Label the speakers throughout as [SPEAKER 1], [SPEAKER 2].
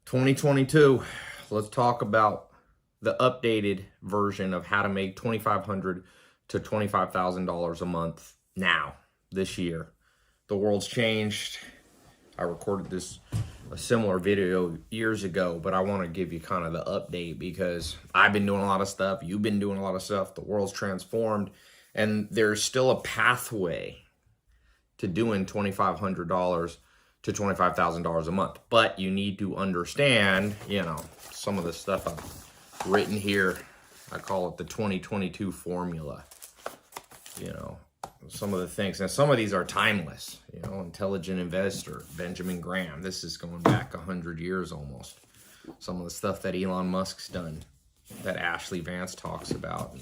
[SPEAKER 1] 2022, let's talk about the updated version of how to make $2,500 to $25,000 a month now, this year. The world's changed. I recorded a similar video years ago, but I want to give you kind of the update because I've been doing a lot of stuff. You've been doing a lot of stuff. The world's transformed, and there's still a pathway to doing $2,500 to $25,000 a month. But you need to understand, some of the stuff I've written here. I call it the 2022 formula. Some of the things. Now, some of these are timeless. Intelligent Investor, Benjamin Graham. This is going back 100 years almost. Some of the stuff that Elon Musk's done, that Ashley Vance talks about. And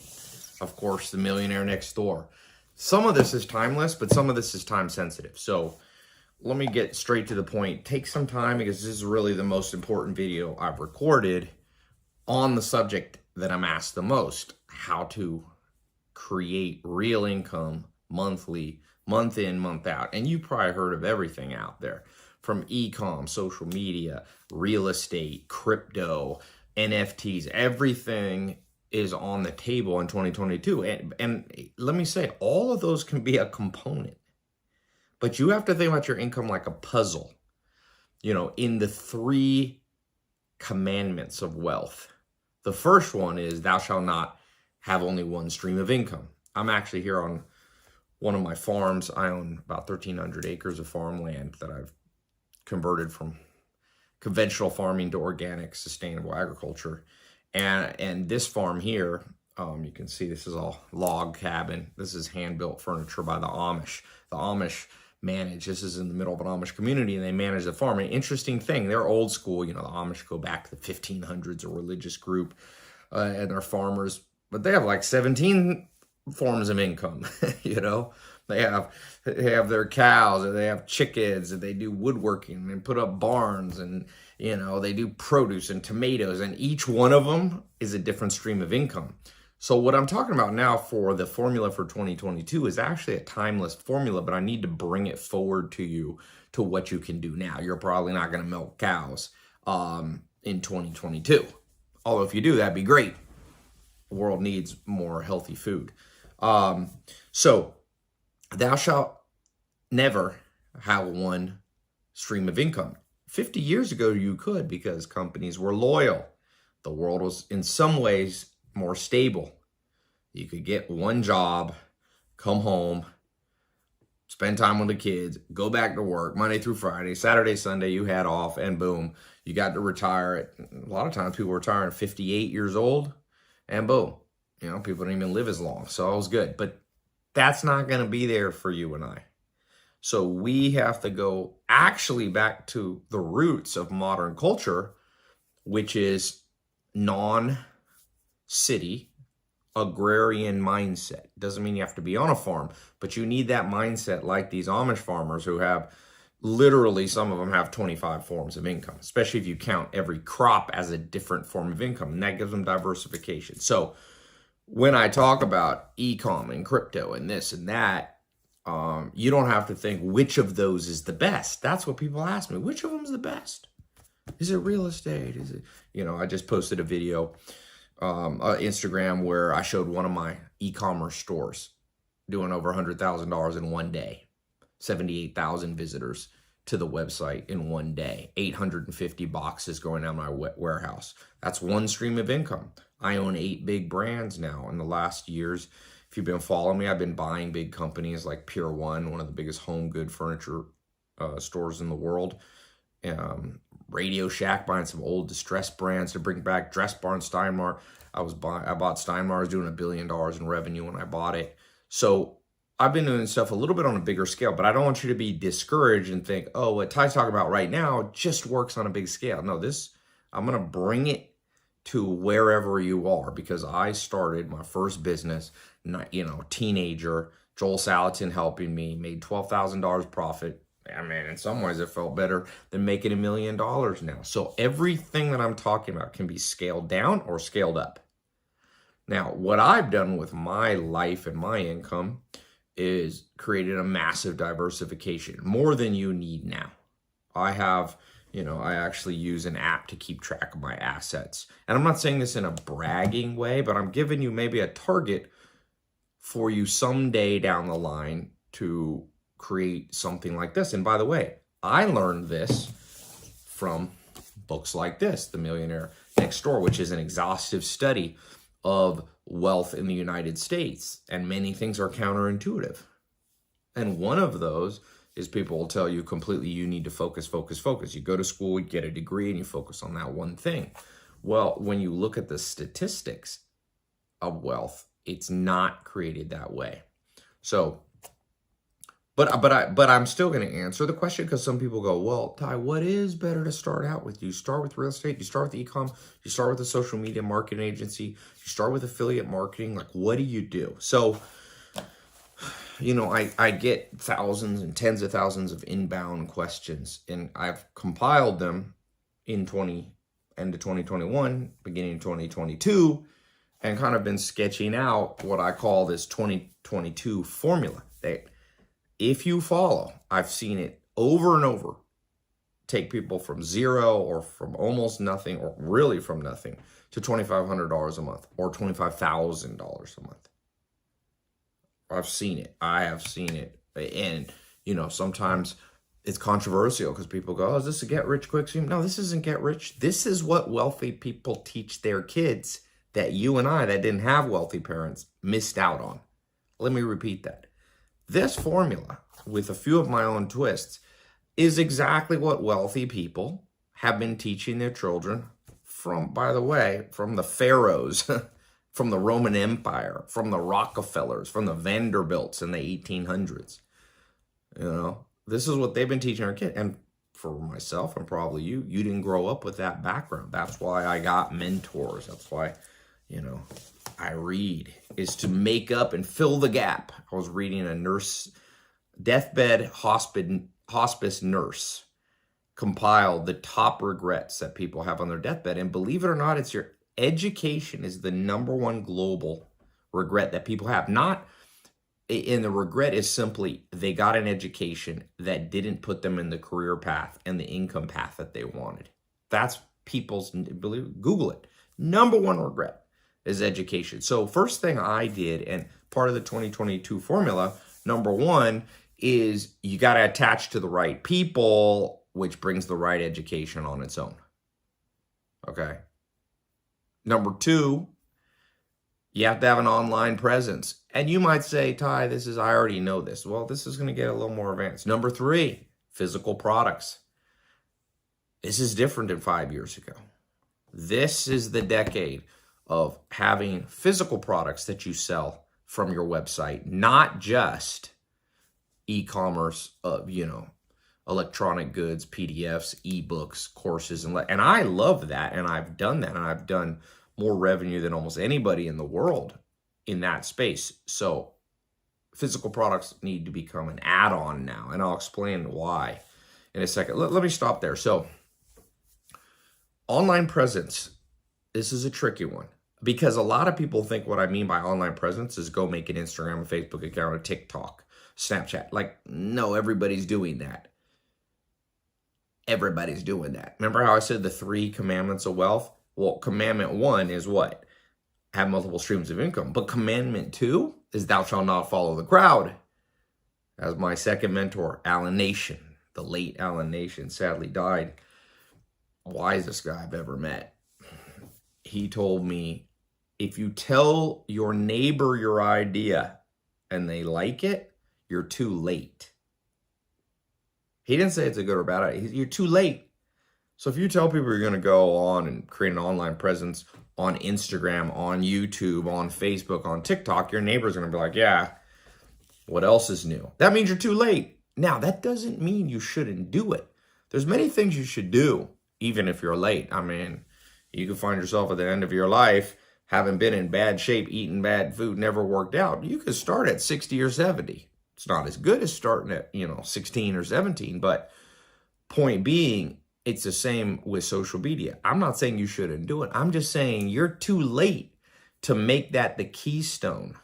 [SPEAKER 1] of course, The Millionaire Next Door. Some of this is timeless, but some of this is time sensitive. So let me get straight to the point. Take some time because this is really the most important video I've recorded on the subject that I'm asked the most. How to create real income monthly, month in, month out. And you probably heard of everything out there from e-com, social media, real estate, crypto, NFTs. Everything is on the table in 2022. And let me say, all of those can be a component. But you have to think about your income like a puzzle. In the 3 commandments of wealth. The first one is thou shalt not have only one stream of income. I'm actually here on one of my farms. I own about 1,300 acres of farmland that I've converted from conventional farming to organic, sustainable agriculture. And this farm here, you can see this is all log cabin. This is hand-built furniture by the Amish. The Amish manage, this is in the middle of an Amish community, and they manage the farm. An interesting thing, they're old school. The Amish go back to the 1500s, a religious group, and they're farmers. But they have like 17 forms of income. They have their cows, and they have chickens, and they do woodworking and put up barns, and they do produce and tomatoes, and each one of them is a different stream of income. So what I'm talking about now for the formula for 2022 is actually a timeless formula, but I need to bring it forward to you to what you can do now. You're probably not going to milk cows in 2022. Although if you do, that'd be great. The world needs more healthy food. So thou shalt never have one stream of income. 50 years ago, you could because companies were loyal. The world was in some ways more stable. You could get one job, come home, spend time with the kids, go back to work Monday through Friday, Saturday, Sunday, you had off, and boom, you got to retire a lot of times people retire at 58 years old, and boom, people don't even live as long. So it was good, but that's not going to be there for you and I. So we have to go actually back to the roots of modern culture, which is non-city agrarian mindset. Doesn't mean you have to be on a farm, but you need that mindset like these Amish farmers who have literally, some of them have 25 forms of income, especially if you count every crop as a different form of income, and that gives them diversification. So when I talk about e-com and crypto and this and that, you don't have to think which of those is the best. That's what people ask me. Which of them is the best? Is it real estate? Is it, I just posted a video Instagram where I showed one of my e-commerce stores doing over $100,000 in one day, 78,000 visitors to the website in one day, 850 boxes going down my warehouse. That's one stream of income. I own 8 big brands now. In the last years, if you've been following me, I've been buying big companies like Pier 1, one of the biggest home good furniture stores in the world. Radio Shack, buying some old distressed brands to bring back. Dress Barn, Steinmar. I bought Steinmar. I was doing $1 billion in revenue when I bought it. So I've been doing stuff a little bit on a bigger scale, but I don't want you to be discouraged and think, oh, what Ty's talking about right now just works on a big scale. No, I'm going to bring it to wherever you are, because I started my first business, teenager, Joel Salatin helping me, made $12,000 profit. I mean, in some ways it felt better than making $1 million now. So everything that I'm talking about can be scaled down or scaled up. Now, what I've done with my life and my income is created a massive diversification, more than you need now. I have, I actually use an app to keep track of my assets. And I'm not saying this in a bragging way, but I'm giving you maybe a target for you someday down the line to create something like this. And by the way, I learned this from books like this, The Millionaire Next Door, which is an exhaustive study of wealth in the United States. And many things are counterintuitive. And one of those is people will tell you completely you need to focus. You go to school, you get a degree, and you focus on that one thing. Well, when you look at the statistics of wealth, it's not created that way. So, but I'm still going to answer the question, because some people go, well, Tai, what is better to start out with? Do you start with real estate? Do you start with e-com? Do you start with a social media marketing agency? Do you start with affiliate marketing? Like, what do you do? So, I get thousands and tens of thousands of inbound questions, and I've compiled them in end of 2021, beginning of 2022, and kind of been sketching out what I call this 2022 formula. That if you follow, I've seen it over and over, take people from zero or from almost nothing or really from nothing to $2,500 a month or $25,000 a month. I've seen it. I have seen it. And, sometimes it's controversial because people go, oh, is this a get rich quick scheme? No, this isn't get rich. This is what wealthy people teach their kids that you and I, that didn't have wealthy parents, missed out on. Let me repeat that. This formula, with a few of my own twists, is exactly what wealthy people have been teaching their children from, by the way, from the pharaohs, from the Roman Empire, from the Rockefellers, from the Vanderbilts in the 1800s. This is what they've been teaching our kids. And for myself, and probably you didn't grow up with that background. That's why I got mentors. That's why, I read, is to make up and fill the gap. I was reading a nurse, deathbed hospice nurse, compiled the top regrets that people have on their deathbed. And believe it or not, it's your education is the number one global regret that people have. And the regret is simply they got an education that didn't put them in the career path and the income path that they wanted. That's Google it. Number one regret is education. So first thing I did, and part of the 2022 formula, number one, is you got to attach to the right people, which brings the right education on its own. Okay. Number two, you have to have an online presence. And you might say, Tai, I already know this. Well, this is going to get a little more advanced. Number three, physical products. This is different than 5 years ago. This is the decade of having physical products that you sell from your website, not just e-commerce, electronic goods, PDFs, ebooks, courses, and I love that, and I've done that, and I've done more revenue than almost anybody in the world in that space. So physical products need to become an add-on now, and I'll explain why in a second. Let me stop there. So online presence, this is a tricky one, because a lot of people think what I mean by online presence is go make an Instagram, a Facebook account, a TikTok, Snapchat. Like, no, everybody's doing that. Everybody's doing that. Remember how I said the 3 commandments of wealth? Well, commandment 1 is what? Have multiple streams of income. But commandment 2 is thou shalt not follow the crowd. As my second mentor, Alan Nation, the late Alan Nation, sadly died. Wisest guy I've ever met. He told me, if you tell your neighbor your idea and they like it, you're too late. He didn't say it's a good or bad idea. You're too late. So if you tell people you're going to go on and create an online presence on Instagram, on YouTube, on Facebook, on TikTok, your neighbor's going to be like, yeah, what else is new? That means you're too late. Now, that doesn't mean you shouldn't do it. There's many things you should do, even if you're late. I mean, you can find yourself at the end of your life having been in bad shape, eating bad food, never worked out. You could start at 60 or 70. It's not as good as starting at, 16 or 17, but point being, it's the same with social media. I'm not saying you shouldn't do it. I'm just saying you're too late to make that the keystone,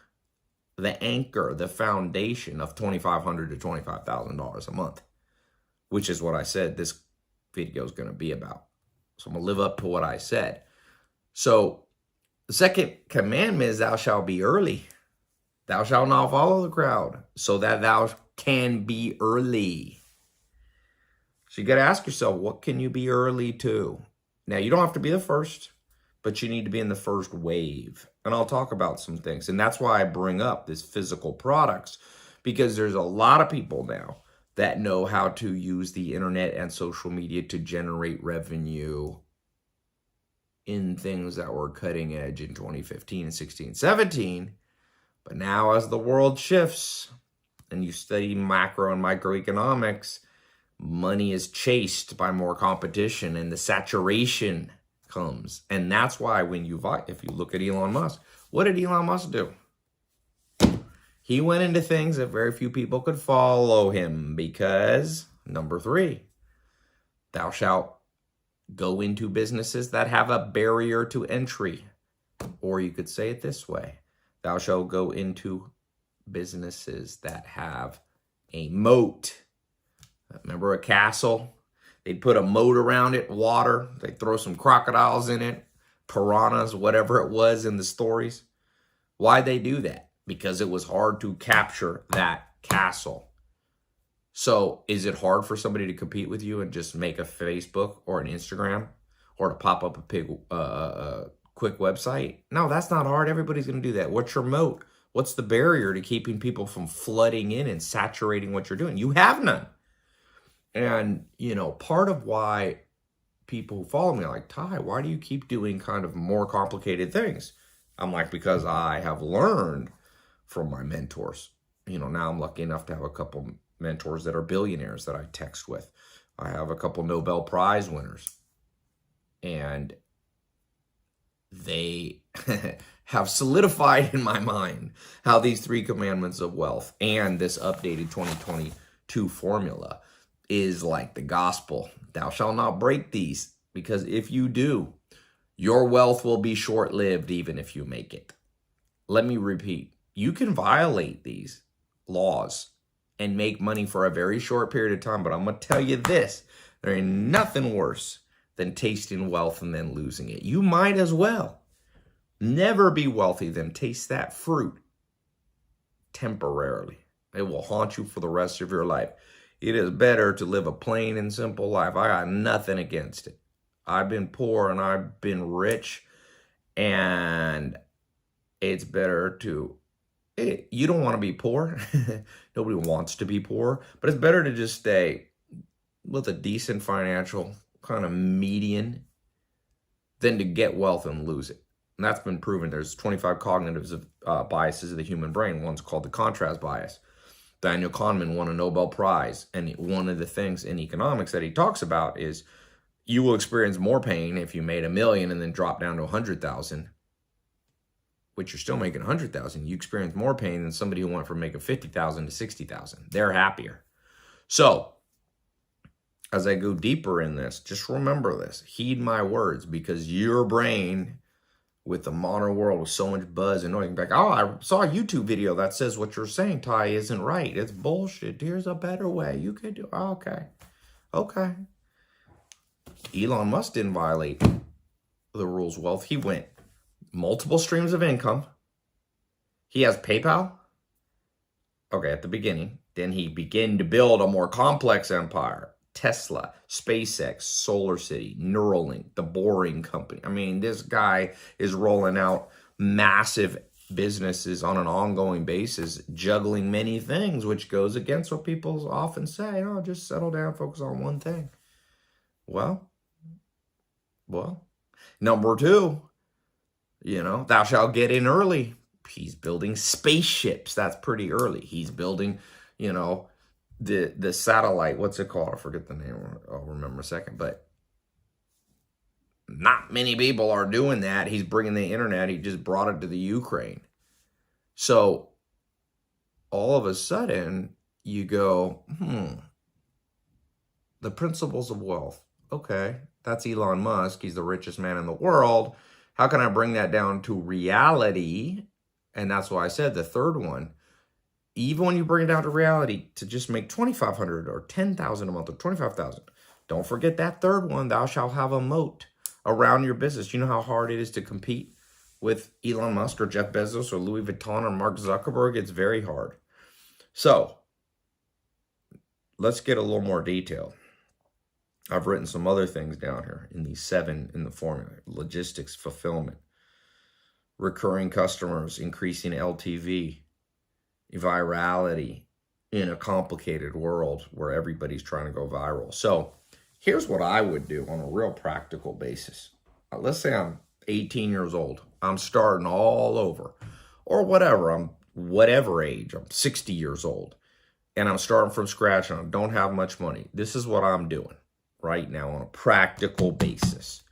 [SPEAKER 1] the anchor, the foundation of $2,500 to $25,000 a month, which is what I said. This video is going to be about. So I'm going to live up to what I said. So the second commandment is thou shalt be early. Thou shalt not follow the crowd, so that thou can be early. So you got to ask yourself, what can you be early to? Now, you don't have to be the first, but you need to be in the first wave. And I'll talk about some things. And that's why I bring up this physical products, because there's a lot of people now that know how to use the internet and social media to generate revenue in things that were cutting edge in 2015 and 16, 17. But now as the world shifts and you study macro and microeconomics, money is chased by more competition and the saturation comes. And that's why if you look at Elon Musk, what did Elon Musk do? He went into things that very few people could follow him because, number 3, thou shalt go into businesses that have a barrier to entry. Or you could say it this way. Thou shalt go into businesses that have a moat. Remember a castle? They'd put a moat around it, water. They'd throw some crocodiles in it, piranhas, whatever it was in the stories. Why'd they do that? Because it was hard to capture that castle. So is it hard for somebody to compete with you and just make a Facebook or an Instagram or to pop up a quick website? No, that's not hard. Everybody's going to do that. What's your moat? What's the barrier to keeping people from flooding in and saturating what you're doing? You have none. And, part of why people who follow me are like, Tai, why do you keep doing kind of more complicated things? I'm like, because I have learned from my mentors. Now I'm lucky enough to have a couple mentors that are billionaires that I text with. I have a couple Nobel Prize winners. And they have solidified in my mind how these 3 commandments of wealth and this updated 2022 formula is like the gospel. Thou shalt not break these, because if you do, your wealth will be short-lived even if you make it. Let me repeat. You can violate these laws and make money for a very short period of time, but I'm going to tell you this. There ain't nothing worse than tasting wealth and then losing it. You might as well never be wealthy than taste that fruit temporarily. It will haunt you for the rest of your life. It is better to live a plain and simple life. I got nothing against it. I've been poor and I've been rich, and it's better to, you don't want to be poor. Nobody wants to be poor, but it's better to just stay with a decent financial kind of median than to get wealth and lose it. And that's been proven. There's 25 cognitive biases of the human brain. One's called the contrast bias. Daniel Kahneman won a Nobel Prize, and one of the things in economics that he talks about is you will experience more pain if you made $1 million and then drop down to 100,000, which you're still making 100,000. You experience more pain than somebody who went from making 50,000 to 60,000. They're happier. So as I go deeper in this, just remember this. Heed my words, because your brain, with the modern world with so much buzz and noise, like, oh, I saw a YouTube video that says what you're saying, Tai, isn't right. It's bullshit. Here's a better way. You could do, oh, okay. Elon Musk didn't violate the rules of wealth. He went multiple streams of income. He has PayPal. Okay, at the beginning. Then he began to build a more complex empire. Tesla, SpaceX, Solar City, Neuralink, the Boring Company. I mean, this guy is rolling out massive businesses on an ongoing basis, juggling many things, which goes against what people often say. Oh, just settle down, focus on one thing. Well, number 2, thou shalt get in early. He's building spaceships. That's pretty early. He's building, the satellite, what's it called? I forget the name. I'll remember a second. But not many people are doing that. He's bringing the internet. He just brought it to the Ukraine. So all of a sudden you go, the principles of wealth. Okay, that's Elon Musk. He's the richest man in the world. How can I bring that down to reality? And that's why I said the third one. Even when you bring it down to reality, to just make $2,500 or $10,000 a month or $25,000 Don't forget that third one. Thou shalt have a moat around your business. You know how hard it is to compete with Elon Musk or Jeff Bezos or Louis Vuitton or Mark Zuckerberg? It's very hard. So let's get a little more detail. I've written some other things down here in these 7 in the formula: logistics, fulfillment, recurring customers, increasing LTV, virality in a complicated world where everybody's trying to go viral. So here's what I would do on a real practical basis. Let's say I'm 18 years old. I'm starting all over, or whatever. I'm whatever age. I'm 60 years old and I'm starting from scratch and I don't have much money. This is what I'm doing right now on a practical basis.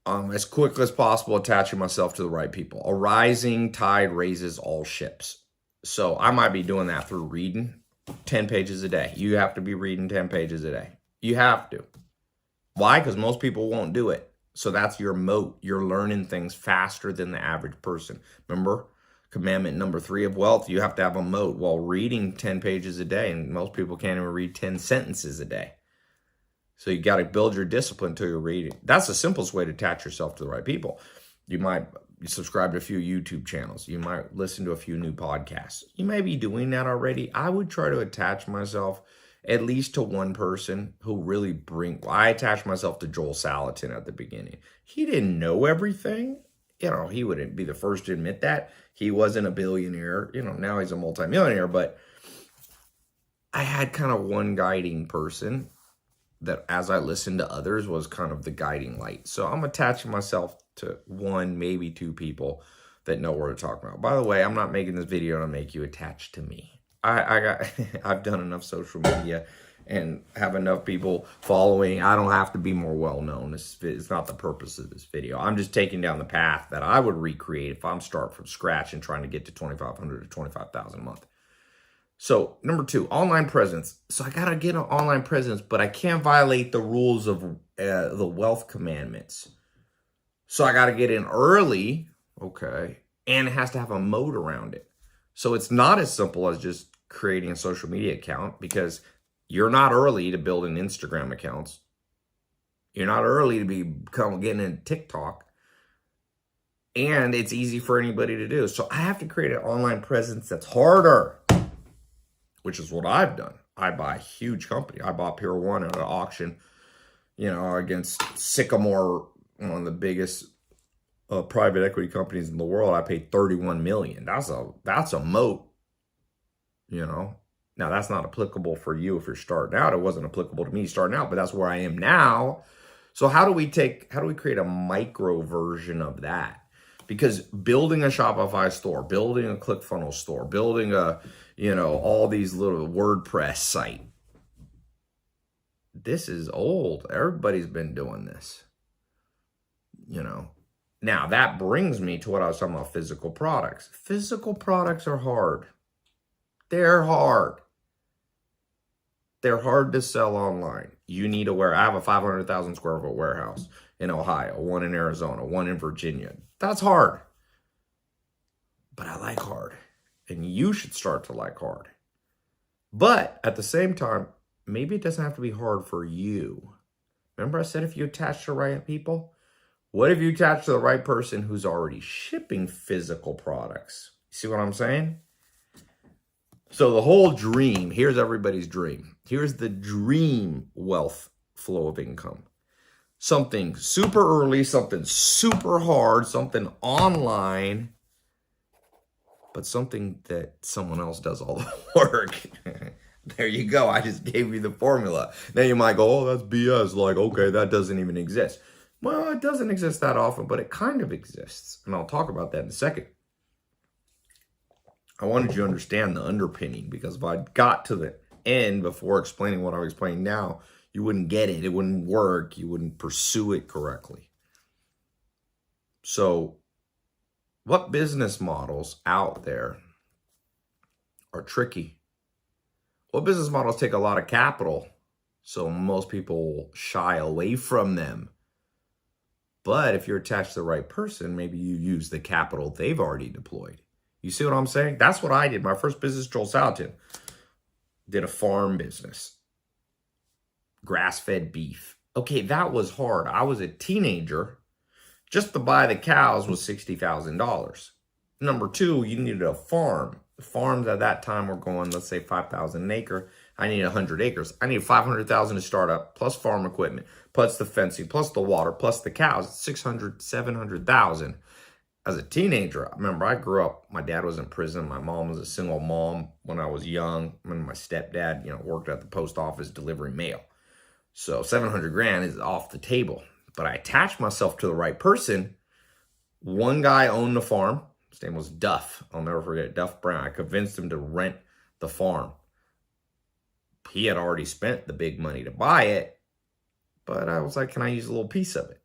[SPEAKER 1] As quickly as possible, attaching myself to the right people. A rising tide raises all ships. So I might be doing that through reading 10 pages a day. You have to be reading 10 pages a day. You have to. Why? Because most people won't do it. So that's your moat. You're learning things faster than the average person. Remember, commandment number 3 of wealth, you have to have a moat. While reading 10 pages a day, and most people can't even read 10 sentences a day. So you got to build your discipline until you're reading. That's the simplest way to attach yourself to the right people. You might subscribe to a few YouTube channels. You might listen to a few new podcasts. You may be doing that already. I would try to attach myself at least to one person who really I attached myself to Joel Salatin at the beginning. He didn't know everything. You know, he wouldn't be the first to admit that. He wasn't a billionaire. You know, now he's a multimillionaire. But I had kind of one guiding person that, as I listened to others, was kind of the guiding light. So I'm attaching myself to 1, maybe 2 people that know what we're talking about. By the way, I'm not making this video to make you attached to me. I've done enough social media and have enough people following. I don't have to be more well-known. It's not the purpose of this video. I'm just taking down the path that I would recreate if I'm starting from scratch and trying to get to $2,500 to $25,000 a month. So number 2, online presence. So I got to get an online presence, but I can't violate the rules of the wealth commandments. So I got to get in early, okay, and it has to have a moat around it. So it's not as simple as just creating a social media account, because you're not early to building Instagram accounts. You're not early to become getting into TikTok. And it's easy for anybody to do. So I have to create an online presence that's harder, which is what I've done. I buy a huge company. I bought Pier 1 at an auction, you know, against Sycamore, one of the biggest private equity companies in the world. I paid $31 million. That's a moat, you know. Now, that's not applicable for you if you're starting out. It wasn't applicable to me starting out, but that's where I am now. So how do we create a micro version of that? Because building a Shopify store, building a ClickFunnels store, building a, you know, all these little WordPress site, this is old. Everybody's been doing this, you know. Now, that brings me to what I was talking about, physical products. Physical products are hard. They're hard. They're hard to sell online. You need I have a 500,000 square foot warehouse in Ohio, 1 in Arizona, 1 in Virginia. That's hard. But I like hard. And you should start to like hard. But at the same time, maybe it doesn't have to be hard for you. Remember I said if you attach to the right people? What if you attach to the right person who's already shipping physical products? See what I'm saying? So the whole dream, here's everybody's dream. Here's the dream wealth flow of income. Something super early, something super hard, something online, but something that someone else does all the work. There you go. I just gave you the formula. Then you might go, oh, that's BS. Like, okay, that doesn't even exist. Well, it doesn't exist that often, but it kind of exists. And I'll talk about that in a second. I wanted you to understand the underpinning, because if I got to the end before explaining what I'm explaining now, you wouldn't get it. It wouldn't work. You wouldn't pursue it correctly. So what business models out there are tricky? What business models take a lot of capital, so most people shy away from them? But if you're attached to the right person, maybe you use the capital they've already deployed. You see what I'm saying? That's what I did. My first business, Joel Salatin, did a farm business. grass-fed beef. Okay, that was hard. I was a teenager. Just to buy the cows was $60,000. Number two, you needed a farm. The farms at that time were going, let's say 5,000 an acre. I needed 100 acres. I needed 500,000 to start up, plus farm equipment, plus the fencing, plus the water, plus the cows. 600, 700,000. As a teenager, I remember I grew up, my dad was in prison. My mom was a single mom when I was young. When my stepdad, worked at the post office delivering mail. So 700 grand is off the table. But I attached myself to the right person. One guy owned the farm. His name was Duff. I'll never forget it, Duff Brown. I convinced him to rent the farm. He had already spent the big money to buy it. But I was like, can I use a little piece of it?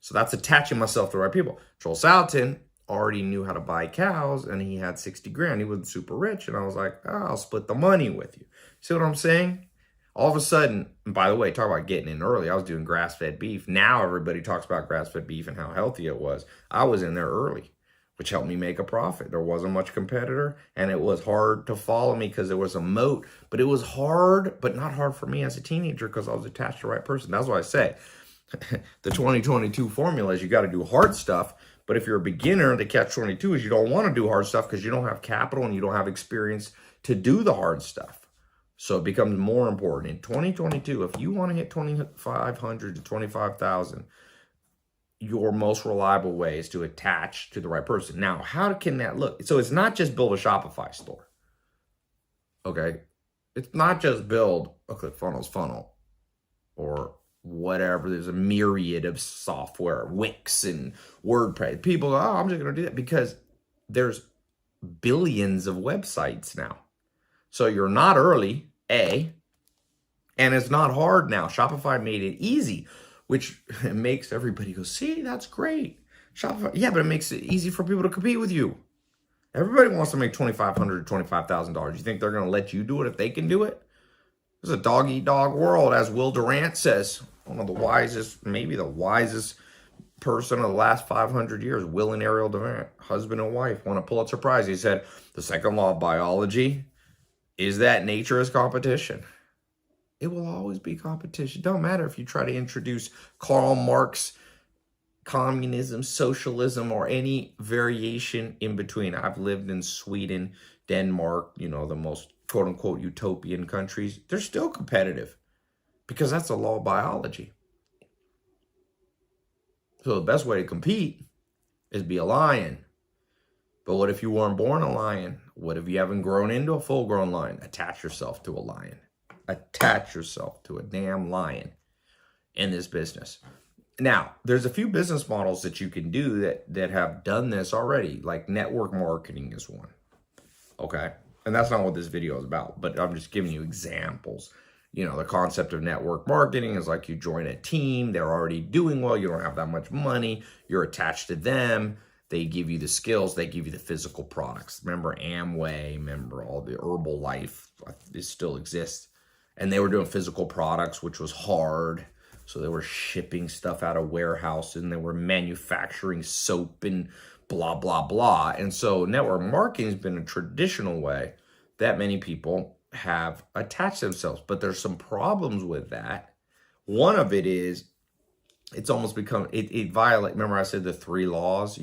[SPEAKER 1] So that's attaching myself to the right people. Joel Salatin already knew how to buy cows, and he had 60 grand. He wasn't super rich. And I was like, I'll split the money with you. See what I'm saying? All of a sudden, and by the way, talk about getting in early. I was doing grass-fed beef. Now everybody talks about grass-fed beef and how healthy it was. I was in there early, which helped me make a profit. There wasn't much competitor, and it was hard to follow me because there was a moat. But it was hard, but not hard for me as a teenager because I was attached to the right person. That's what I say. The 2022 formula is you got to do hard stuff. But if you're a beginner, the catch-22 is you don't want to do hard stuff because you don't have capital and you don't have experience to do the hard stuff. So it becomes more important. In 2022, if you want to hit 2,500 to 25,000, your most reliable way is to attach to the right person. Now, how can that look? So it's not just build a Shopify store. Okay? It's not just build a ClickFunnels funnel or whatever. There's a myriad of software, Wix and WordPress. People go, I'm just going to do that because there's billions of websites now. So you're not early, A, and it's not hard now. Shopify made it easy, which makes everybody go, see, that's great. Shopify, yeah, but it makes it easy for people to compete with you. Everybody wants to make $2,500 to $25,000. You think they're going to let you do it if they can do it? It's a dog-eat-dog world, as Will Durant says. One of the wisest, maybe the wisest person of the last 500 years, Will and Ariel Durant, husband and wife, won a Pulitzer Prize. He said, the second law of biology is that nature is competition. It will always be competition. Don't matter if you try to introduce Karl Marx, communism, socialism, or any variation in between. I've lived in Sweden, Denmark, the most quote-unquote utopian countries. They're still competitive because that's the law of biology. So the best way to compete is be a lion. But what if you weren't born a lion? What if you haven't grown into a full-grown lion? Attach yourself to a lion. Attach yourself to a damn lion in this business. Now, there's a few business models that you can do that have done this already, like network marketing is one. Okay? And that's not what this video is about, but I'm just giving you examples. The concept of network marketing is like you join a team, they're already doing well, you don't have that much money, you're attached to them, they give you the skills, they give you the physical products. Remember Amway, remember all the Herbalife, this still exists. And they were doing physical products, which was hard. So they were shipping stuff out of warehouses and they were manufacturing soap and blah, blah, blah. And so network marketing has been a traditional way that many people have attached themselves. But there's some problems with that. One of it is it's almost become, it violates, remember I said the 3 laws,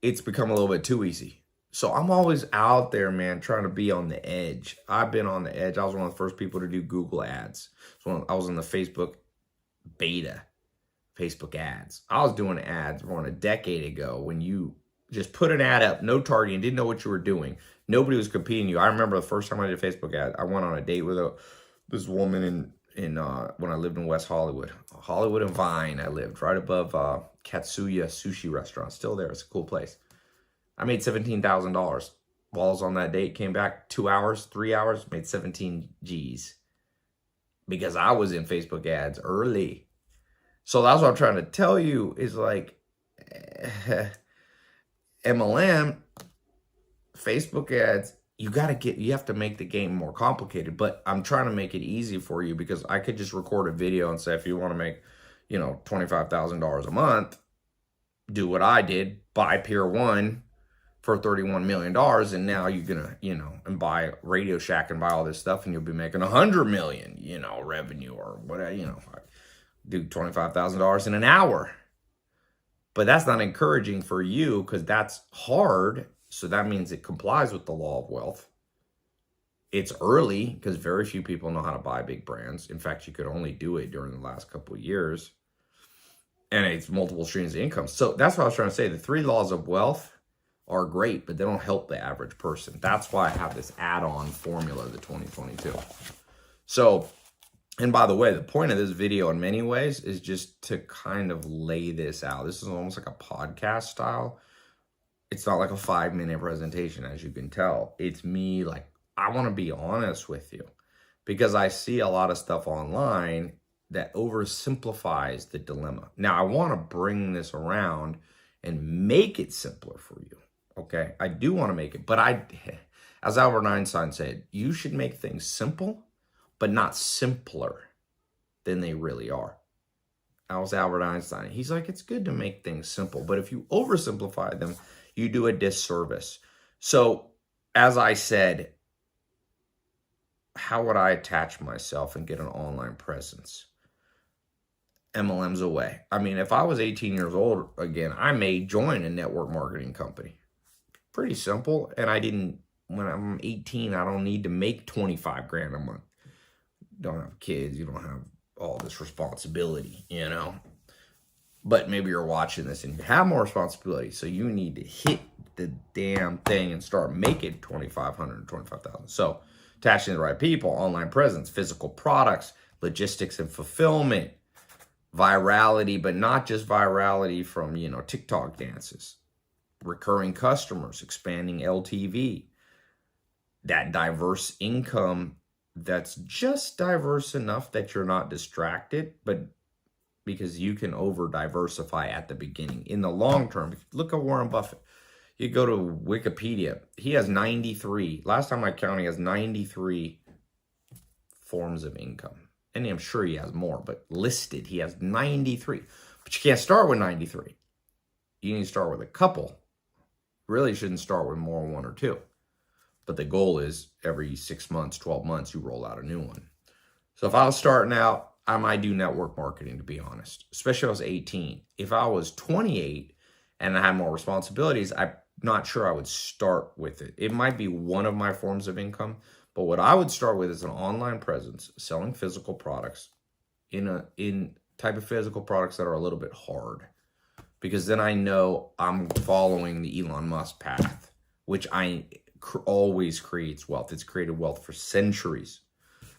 [SPEAKER 1] it's become a little bit too easy. So I'm always out there, man, trying to be on the edge. I've been on the edge. I was one of the first people to do Google ads. So I was in the Facebook beta, Facebook ads. I was doing ads more than a decade ago when you just put an ad up, no targeting, didn't know what you were doing. Nobody was competing you. I remember the first time I did a Facebook ad, I went on a date with this woman in when I lived in West Hollywood. Hollywood and Vine, I lived right above Katsuya Sushi Restaurant. Still there. It's a cool place. I made $17,000. While I was on that date, came back 2 hours, 3 hours, made 17 G's. Because I was in Facebook ads early. So that's what I'm trying to tell you is like MLM, Facebook ads, you have to make the game more complicated. But I'm trying to make it easy for you because I could just record a video and say, if you want to make, $25,000 a month, do what I did, buy Pier 1 for $31 million, and now you're gonna, and buy Radio Shack and buy all this stuff, and you'll be making $100 million, revenue or whatever, do $25,000 in an hour. But that's not encouraging for you because that's hard. So that means it complies with the law of wealth. It's early because very few people know how to buy big brands. In fact, you could only do it during the last couple of years. And it's multiple streams of income. So that's what I was trying to say. The 3 laws of wealth are great, but they don't help the average person. That's why I have this add-on formula, the 2022. So, and by the way, the point of this video in many ways is just to kind of lay this out. This is almost like a podcast style. It's not like a 5-minute presentation, as you can tell. It's me, like, I want to be honest with you because I see a lot of stuff online that oversimplifies the dilemma. Now, I want to bring this around and make it simpler for you. Okay, I do want to make it, but as Albert Einstein said, you should make things simple, but not simpler than they really are. That was Albert Einstein. He's like, it's good to make things simple, but if you oversimplify them, you do a disservice. So, as I said, how would I attach myself and get an online presence? MLM's away. I mean, if I was 18 years old again, I may join a network marketing company. Pretty simple. And when I'm 18, I don't need to make 25 grand a month. Don't have kids. You don't have all this responsibility, But maybe you're watching this and you have more responsibility. So you need to hit the damn thing and start making 2,500 and 25,000. So attaching the right people, online presence, physical products, logistics and fulfillment, virality, but not just virality from, TikTok dances. Recurring customers, expanding LTV, that diverse income that's just diverse enough that you're not distracted, but because you can over diversify at the beginning. In the long term, if you look at Warren Buffett, you go to Wikipedia, he has 93, last time I counted, he has 93 forms of income. And I'm sure he has more, but listed, he has 93. But you can't start with 93. You need to start with a couple. Really shouldn't start with more than 1 or 2. But the goal is every 6 months, 12 months, you roll out a new one. So if I was starting out, I might do network marketing, to be honest, especially if I was 18. If I was 28 and I had more responsibilities, I'm not sure I would start with it. It might be one of my forms of income, but what I would start with is an online presence, selling physical products in type of physical products that are a little bit hard. Because then I know I'm following the Elon Musk path, which always creates wealth. It's created wealth for centuries.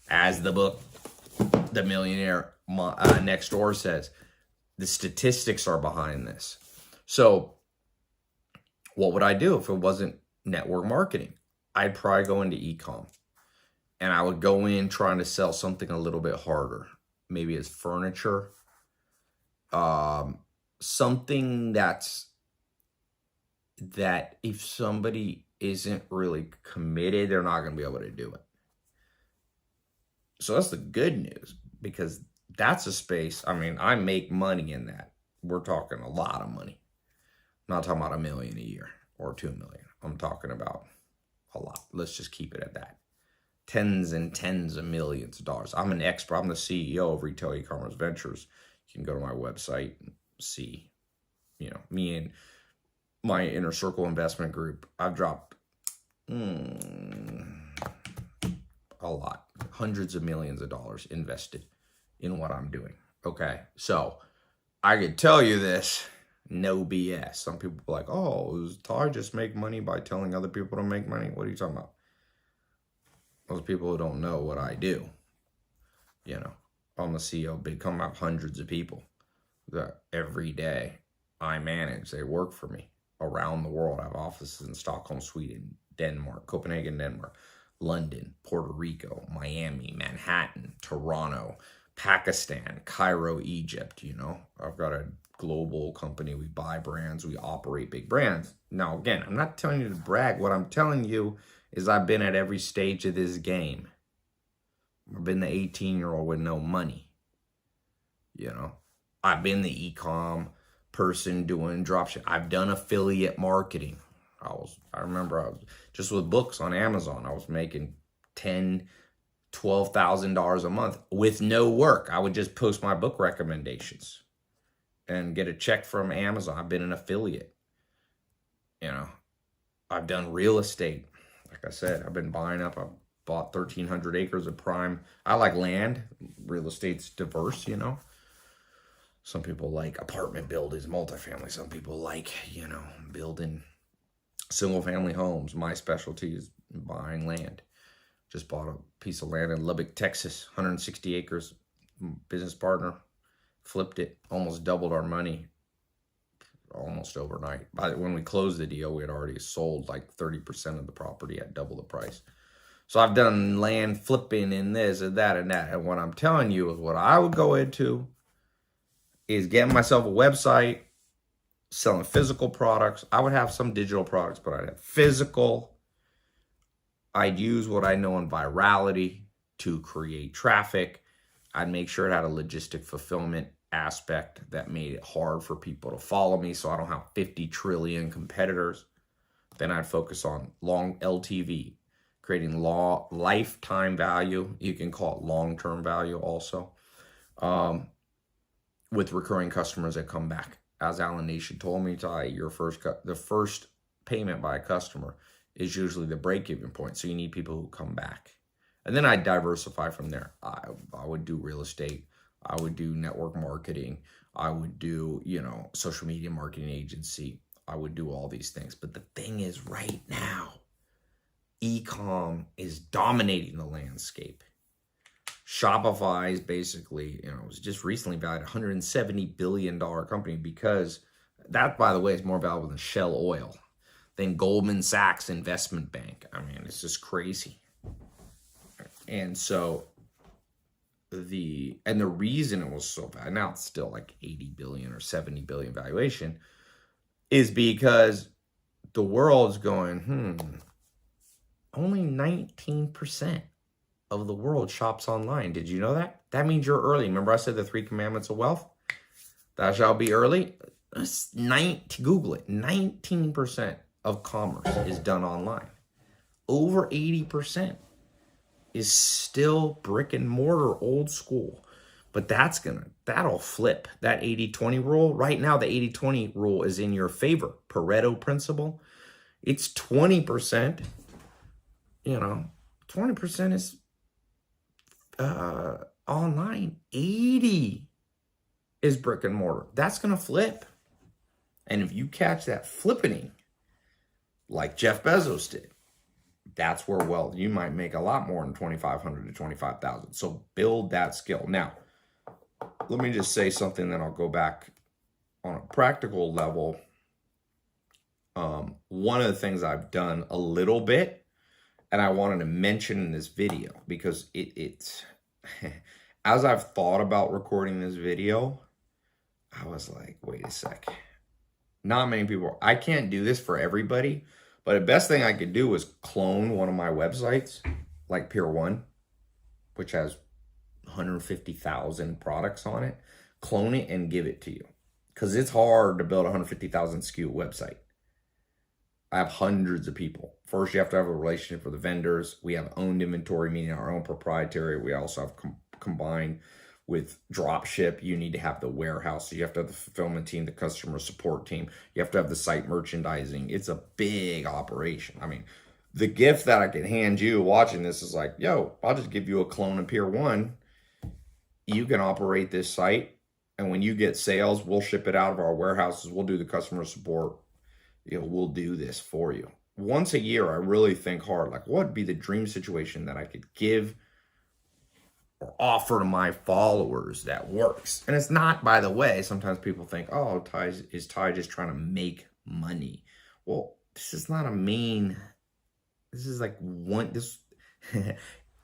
[SPEAKER 1] As the book, The Millionaire Next Door says, the statistics are behind this. So what would I do if it wasn't network marketing? I'd probably go into e-com. And I would go in trying to sell something a little bit harder. Maybe it's furniture. Something that if somebody isn't really committed, they're not going to be able to do it. So that's the good news, because that's a space. I mean, I make money in that. We're talking a lot of money. I'm not talking about $1 million a year or $2 million. I'm talking about a lot. Let's just keep it at that. Tens and tens of millions of dollars. I'm an expert. I'm the CEO of Retail E-Commerce Ventures. You can go to my website and see, me and my inner circle investment group. I've dropped a lot, hundreds of millions of dollars invested in what I'm doing. Okay, so I could tell you this, no BS. Some people are like, oh, does Tai just make money by telling other people to make money? What are you talking about? Those people who don't know what I do. I'm the CEO of big company. I have hundreds of people that every day I manage. They work for me around the world. I have offices in Stockholm, Sweden, Denmark, Copenhagen, Denmark, London, Puerto Rico, Miami, Manhattan, Toronto, Pakistan, Cairo, Egypt. I've got a global company. We buy brands. We operate big brands. Now, again, I'm not telling you to brag. What I'm telling you is I've been at every stage of this game. I've been the 18-year-old with no money. I've been the e-com person doing dropship. I've done affiliate marketing. I remember I was just with books on Amazon, I was making $12,000 a month with no work. I would just post my book recommendations and get a check from Amazon. I've been an affiliate. You know, I've done real estate. Like I said, I've been buying up. I've bought 1,300 acres of prime. I like land. Real estate's diverse, you know. Some people like apartment buildings, multifamily. Some people like, you know, building single family homes. My specialty is buying land. Just bought a piece of land in Lubbock, Texas, 160 acres. Business partner flipped it, almost doubled our money almost overnight. When we closed the deal, we had already sold like 30% of the property at double the price. So I've done land flipping and this and that and that. And what I'm telling you is what I would go into is getting myself a website, selling physical products. I would have some digital products, but I'd have physical. I'd use what I know in virality to create traffic. I'd make sure it had a logistic fulfillment aspect that made it hard for people to follow me so I don't have 50 trillion competitors. Then I'd focus on long LTV, creating lifetime value. You can call it long-term value also, with recurring customers that come back. As Alan Nation told me, Tai, the first payment by a customer is usually the break-even point. So you need people who come back. And then I diversify from there. I would do real estate. I would do network marketing. I would do, you know, social media marketing agency. I would do all these things. But the thing is, right now, e-com is dominating the landscape. Shopify is basically, you know, it was just recently valued $170 billion company, because that, by the way, is more valuable than Shell Oil, than Goldman Sachs investment bank. I mean, it's just crazy. And so the reason it was so bad, now it's still like 80 billion or 70 billion valuation, is because the world's going, only 19% of the world shops online. Did you know that? That means you're early. Remember I said the 3 commandments of wealth? Thou shalt be early. Google it. 19% of commerce is done online. Over 80% is still brick and mortar, old school. But that'll flip. That 80-20 rule, right now the 80-20 rule is in your favor. Pareto principle. It's 20%, you know, 20% is online. 80 is brick and mortar. That's going to flip. And if you catch that flippening, like Jeff Bezos did, that's where, well, you might make a lot more than $2,500 to $25,000. So build that skill. Now, let me just say something, then I'll go back on a practical level. One of the things I've done a little bit, and I wanted to mention in this video, because it's as I've thought about recording this video, I was like, wait a sec. Not many people, I can't do this for everybody, but the best thing I could do is clone one of my websites, like Pier 1, which has 150,000 products on it. Clone it and give it to you, because it's hard to build a 150,000 SKU website. I have hundreds of people. First, you have to have a relationship with the vendors. We have owned inventory, meaning our own proprietary. We also have combined with drop ship. You need to have the warehouse. So you have to have the fulfillment team, the customer support team. You have to have the site merchandising. It's a big operation. I mean, the gift that I can hand you watching this is like, yo, I'll just give you a clone of Pier 1. You can operate this site. And when you get sales, we'll ship it out of our warehouses. We'll do the customer support. You know, we'll do this for you. Once a year, I really think hard, like, what would be the dream situation that I could give or offer to my followers that works? And it's not, by the way, sometimes people think, oh, is Tai just trying to make money? Well, this is not a main, this is like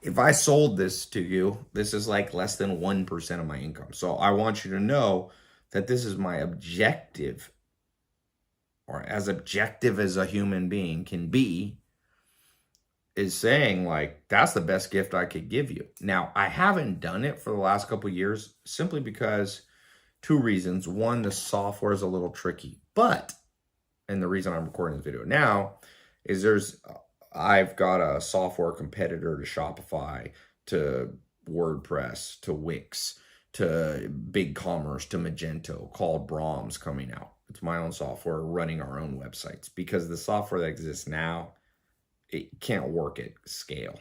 [SPEAKER 1] if I sold this to you, this is like less than 1% of my income. So I want you to know that this is my objective, or as objective as a human being can be, is saying, like, that's the best gift I could give you. Now, I haven't done it for the last couple of years simply because 2 reasons. One, the software is a little tricky, but and the reason I'm recording this video now is I've got a software competitor to Shopify, to WordPress, to Wix, to BigCommerce, to Magento, called Brahms coming out. It's my own software running our own websites, because the software that exists now, it can't work at scale.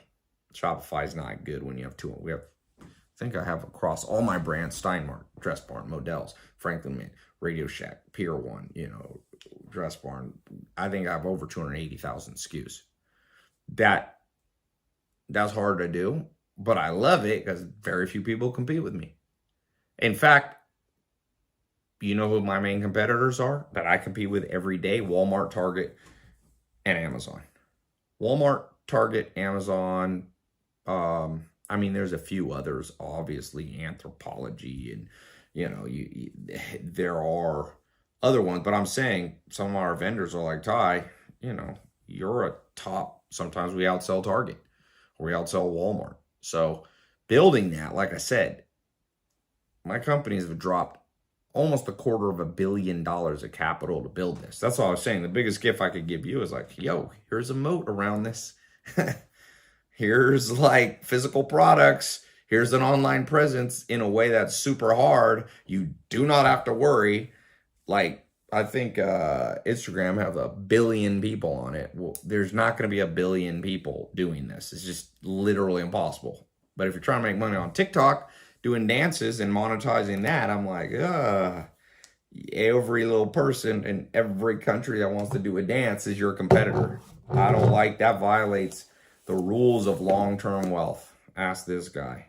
[SPEAKER 1] Shopify is not good when you have two. I think I have across all my brands: Steinmart, Dress Barn, Models, Franklin Mint, Radio Shack, Pier 1, Dress Barn. I think I have over 280,000 SKUs. That's hard to do, but I love it because very few people compete with me. In fact, you know who my main competitors are that I compete with every day? Walmart, Target, and Amazon. Walmart, Target, Amazon. There's a few others, obviously, Anthropology, and there are other ones, but I'm saying some of our vendors are like, Tai, you're a top. Sometimes we outsell Target or we outsell Walmart. So building that, like I said, my companies have dropped almost $250 million of capital to build this. That's all I was saying. The biggest gift I could give you is like, here's a moat around this. Here's like physical products. Here's an online presence in a way that's super hard. You do not have to worry. Like, I think Instagram have 1 billion people on it. Well, there's not going to be 1 billion people doing this. It's just literally impossible. But if you're trying to make money on TikTok, doing dances and monetizing that, I'm like, every little person in every country that wants to do a dance is your competitor. I don't like that. Violates the rules of long-term wealth. Ask this guy.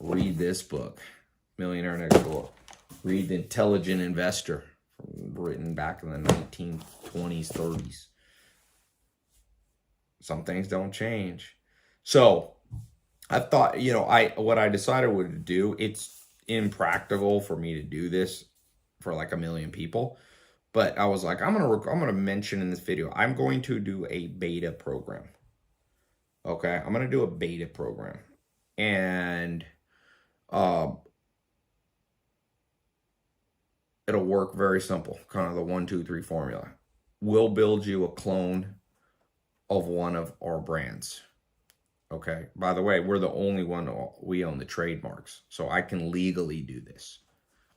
[SPEAKER 1] Read this book, Millionaire Next Door. Read The Intelligent Investor, written back in the 1920s, 30s. Some things don't change. So I thought, what I decided to do, it's impractical for me to do this for like 1 million people. But I was like, I'm gonna mention in this video, I'm going to do a beta program. Okay, I'm gonna do a beta program, and it'll work very simple, kind of the 1, 2, 3 formula. We'll build you a clone of one of our brands. Okay, by the way, we're the only one, we own the trademarks, so I can legally do this.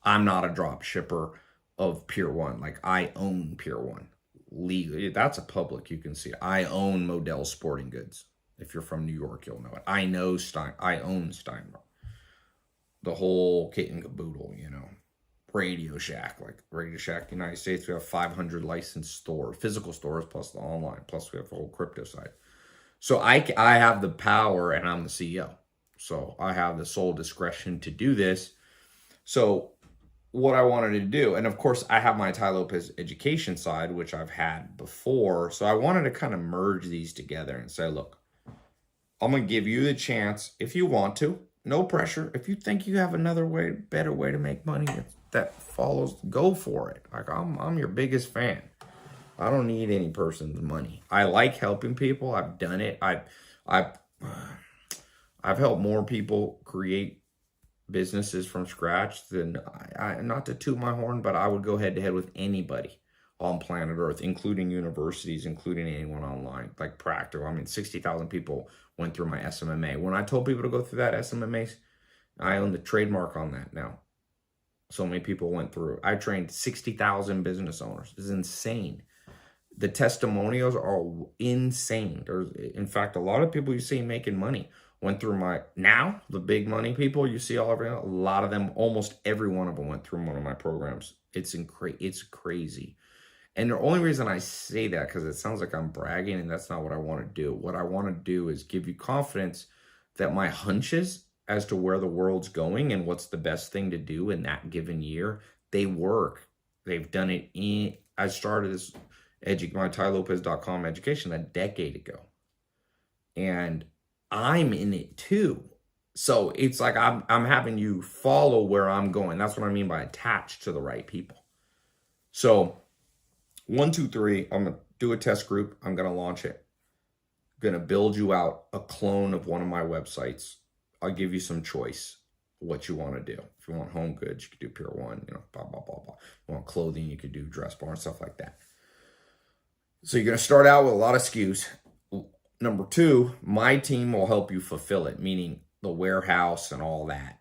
[SPEAKER 1] I'm not a drop shipper of Pier 1. Like, I own Pier 1 legally. That's a public, you can see it. I own Model Sporting Goods. If you're from New York, you'll know it. I own Steinmart. The whole kit and caboodle, Radio Shack, like Radio Shack, United States, we have 500 licensed stores, physical stores, plus the online, plus we have the whole crypto side. So I have the power, and I'm the CEO. So I have the sole discretion to do this. So what I wanted to do, and of course I have my Tai Lopez education side, which I've had before. So I wanted to kind of merge these together and say, look, I'm going to give you the chance, if you want to, no pressure. If you think you have another way, better way to make money that follows, go for it. Like, I'm your biggest fan. I don't need any person's money. I like helping people. I've done it. I've helped more people create businesses from scratch than not to toot my horn, but I would go head to head with anybody on planet Earth, including universities, including anyone online, like practical. 60,000 people went through my SMMA. When I told people to go through that SMMA, I own the trademark on that now. So many people went through. I trained 60,000 business owners. It's insane. The testimonials are insane. In fact, a lot of people you see making money went through the big money people you see all over, a lot of them, almost every one of them went through one of my programs. It's crazy. And the only reason I say that, because it sounds like I'm bragging, and that's not what I want to do. What I want to do is give you confidence that my hunches as to where the world's going and what's the best thing to do in that given year, they work. They've done it. I started this my TaiLopez.com education a decade ago. And I'm in it too. So it's like I'm having you follow where I'm going. That's what I mean by attached to the right people. So 1, 2, 3, I'm going to do a test group. I'm going to launch it. I'm going to build you out a clone of one of my websites. I'll give you some choice what you want to do. If you want home goods, you could do Pier 1, blah, blah, blah, blah. If you want clothing, you could do Dress Barn, stuff like that. So you're going to start out with a lot of SKUs. Number two, my team will help you fulfill it, meaning the warehouse and all that,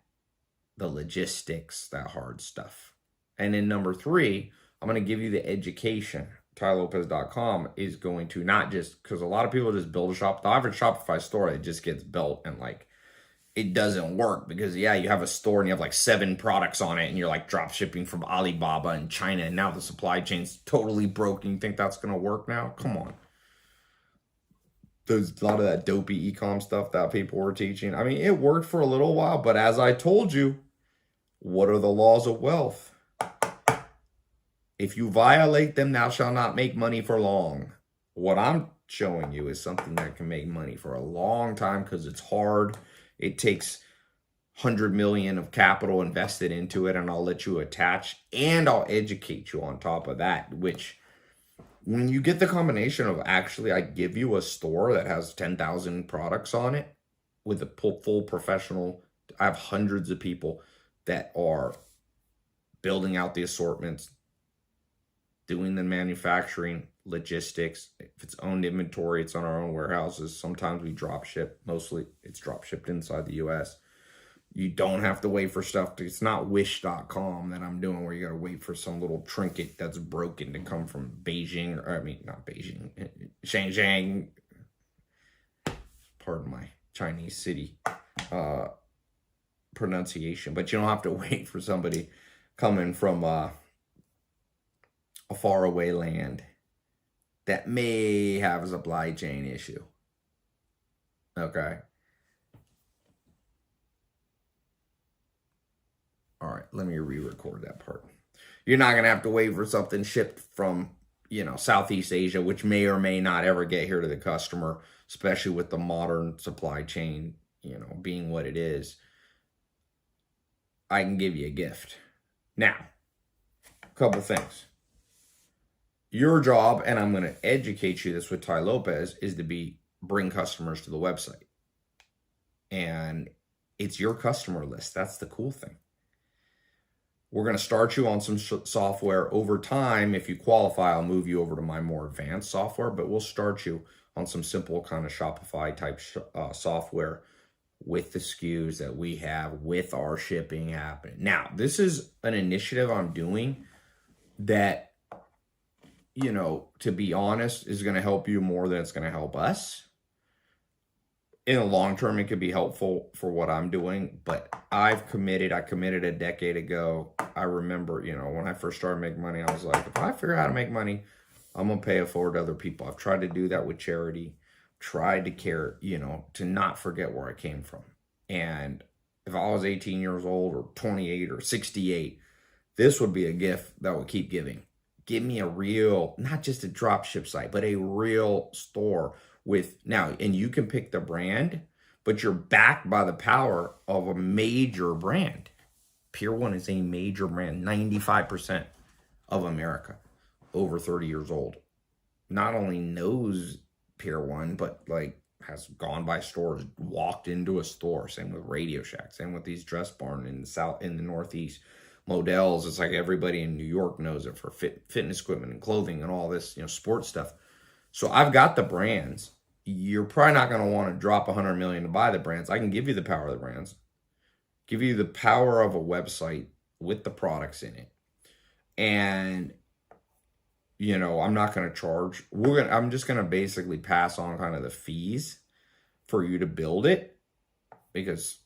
[SPEAKER 1] the logistics, that hard stuff. And then number three, I'm going to give you the education. TaiLopez.com is going to not just, because a lot of people just build a shop. The average Shopify store, it just gets built and like, it doesn't work because, yeah, you have a store and you have like 7 products on it and you're like drop shipping from Alibaba and China and now the supply chain's totally broken. You think that's going to work now? Come on. There's a lot of that dopey e-com stuff that people were teaching. I mean, it worked for a little while, but as I told you, what are the laws of wealth? If you violate them, thou shalt not make money for long. What I'm showing you is something that can make money for a long time because it's hard. It takes 100 million of capital invested into it, and I'll let you attach and I'll educate you on top of that, which when you get the combination of actually I give you a store that has 10,000 products on it with a full professional, I have hundreds of people that are building out the assortments, doing the manufacturing, logistics. If it's owned inventory, it's on our own warehouses. Sometimes we drop ship. Mostly it's drop shipped inside the US. You don't have to wait for stuff. It's not wish.com that I'm doing where you got to wait for some little trinket that's broken to come from Beijing. Or I mean, not Beijing, Shenzhen. Pardon my Chinese city pronunciation. But you don't have to wait for somebody coming from a faraway land that may have a supply chain issue. Okay. All right, let me re-record that part. You're not going to have to wait for something shipped from, Southeast Asia, which may or may not ever get here to the customer, especially with the modern supply chain, being what it is. I can give you a gift. Now, a couple things. Your job, and I'm going to educate you this with Tai Lopez, is to bring customers to the website. And it's your customer list. That's the cool thing. We're going to start you on some software. Over time, if you qualify, I'll move you over to my more advanced software, but we'll start you on some simple kind of Shopify type software with the SKUs that we have with our shipping happening. Now, this is an initiative I'm doing that, to be honest, is going to help you more than it's going to help us. In the long term, it could be helpful for what I'm doing, but I committed a decade ago. I remember, when I first started making money, I was like, if I figure out how to make money, I'm going to pay it forward to other people. I've tried to do that with charity, tried to care, to not forget where I came from. And if I was 18 years old or 28 or 68, this would be a gift that would keep giving. Give me a real, not just a drop ship site, but a real store and you can pick the brand, but you're backed by the power of a major brand. Pier 1 is a major brand. 95% of America over 30 years old not only knows Pier 1, but has gone by stores, walked into a store. Same with Radio Shack, same with these Dress Barn in the Northeast. Models, it's like everybody in New York knows it for fitness equipment and clothing and all this, sports stuff. So I've got the brands. You're probably not going to want to drop $100 million to buy the brands. I can give you the power of the brands, give you the power of a website with the products in it. And, I'm not going to charge. I'm just going to basically pass on kind of the fees for you to build it, because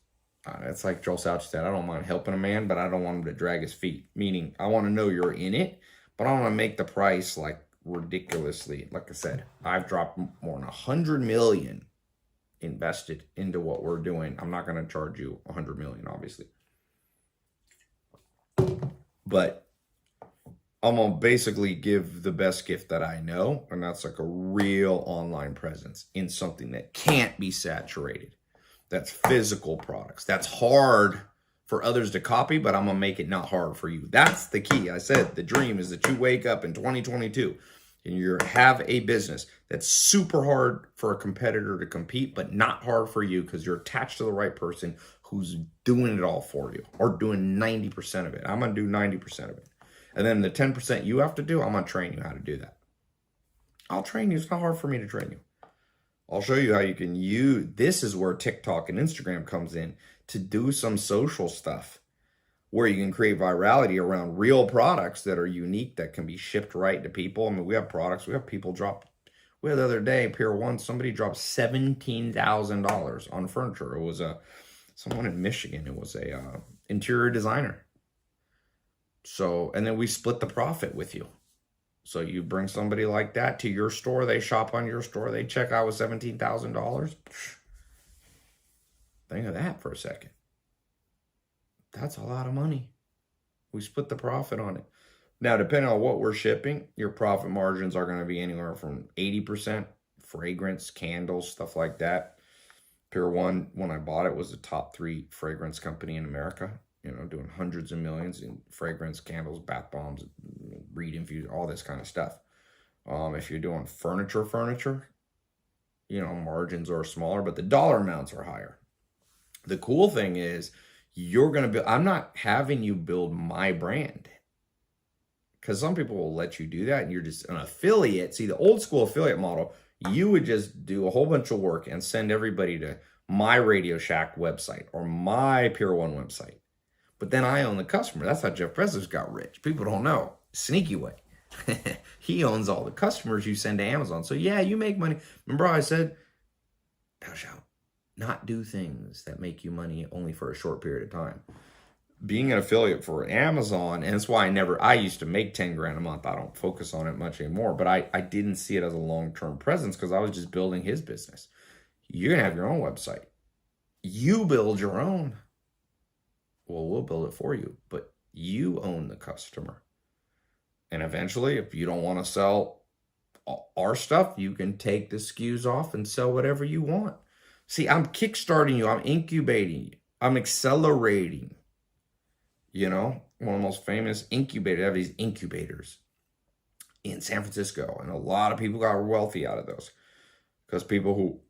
[SPEAKER 1] it's like Joel Souch said, I don't mind helping a man, but I don't want him to drag his feet. Meaning I want to know you're in it, but I want to make the price ridiculously. Like I said, I've dropped more than 100 million invested into what we're doing. I'm not going to charge you 100 million, obviously, but I'm going to basically give the best gift that I know. And that's a real online presence in something that can't be saturated. That's physical products. That's hard for others to copy, but I'm going to make it not hard for you. That's the key. I said the dream is that you wake up in 2022 and you have a business that's super hard for a competitor to compete, but not hard for you because you're attached to the right person who's doing it all for you, or doing 90% of it. I'm going to do 90% of it. And then the 10% you have to do, I'm going to train you how to do that. I'll train you. It's not hard for me to train you. I'll show you how you can use, this is where TikTok and Instagram comes in, to do some social stuff where you can create virality around real products that are unique, that can be shipped right to people. I mean, we have products, we have people drop, we had the other day, Pier 1, somebody dropped $17,000 on furniture. It was someone in Michigan. It was a interior designer. So, and then we split the profit with you. So you bring somebody like that to your store, they shop on your store, they check out with $17,000. Think of that for a second. That's a lot of money. We split the profit on it. Now, depending on what we're shipping, your profit margins are going to be anywhere from 80%, fragrance, candles, stuff like that. Pier 1, when I bought it, was the top 3 fragrance company in America. You know, doing hundreds of millions in fragrance, candles, bath bombs, reed infused, all this kind of stuff. If you're doing furniture, you know, margins are smaller, but the dollar amounts are higher. The cool thing is, you're going to build, I'm not having you build my brand. Because some people will let you do that and you're just an affiliate. See, the old school affiliate model, you would just do a whole bunch of work and send everybody to my Radio Shack website or my Pier 1 website. But then I own the customer. That's how Jeff Bezos got rich. People don't know. Sneaky way. He owns all the customers you send to Amazon. So yeah, you make money. Remember how I said, thou shalt not do things that make you money only for a short period of time. Being an affiliate for Amazon, and that's why I used to make 10 grand a month. I don't focus on it much anymore, but I didn't see it as a long-term presence because I was just building his business. You're going to have your own website. You build your own. Well, we'll build it for you, but you own the customer. And eventually, if you don't want to sell our stuff, you can take the SKUs off and sell whatever you want. See, I'm kickstarting you. I'm incubating you. I'm accelerating. You know, one of the most famous incubators, they have these incubators in San Francisco. And a lot of people got wealthy out of those because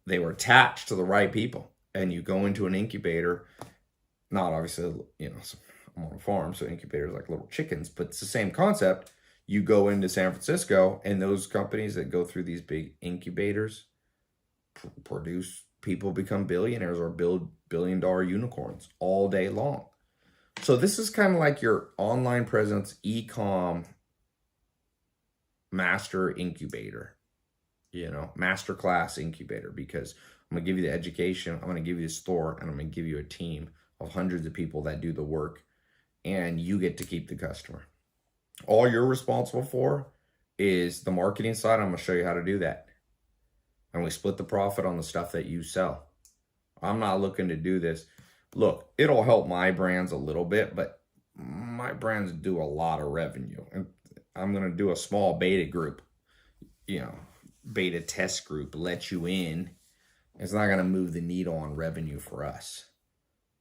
[SPEAKER 1] they were attached to the right people. And you go into an incubator, not obviously, you know, I'm on a farm, so incubators like little chickens, but it's the same concept. You go into San Francisco and those companies that go through these big incubators produce, people become billionaires or build billion-dollar unicorns all day long. So this is kind of like your online presence, e-com master incubator, you know, masterclass incubator, because I'm going to give you the education, I'm going to give you the store, and I'm going to give you a team of hundreds of people that do the work, and you get to keep the customer. All you're responsible for is the marketing side. I'm going to show you how to do that. And we split the profit on the stuff that you sell. I'm not looking to do this. Look, it'll help my brands a little bit, but my brands do a lot of revenue. And I'm going to do a small beta group, you know, beta test group, let you in. It's not going to move the needle on revenue for us,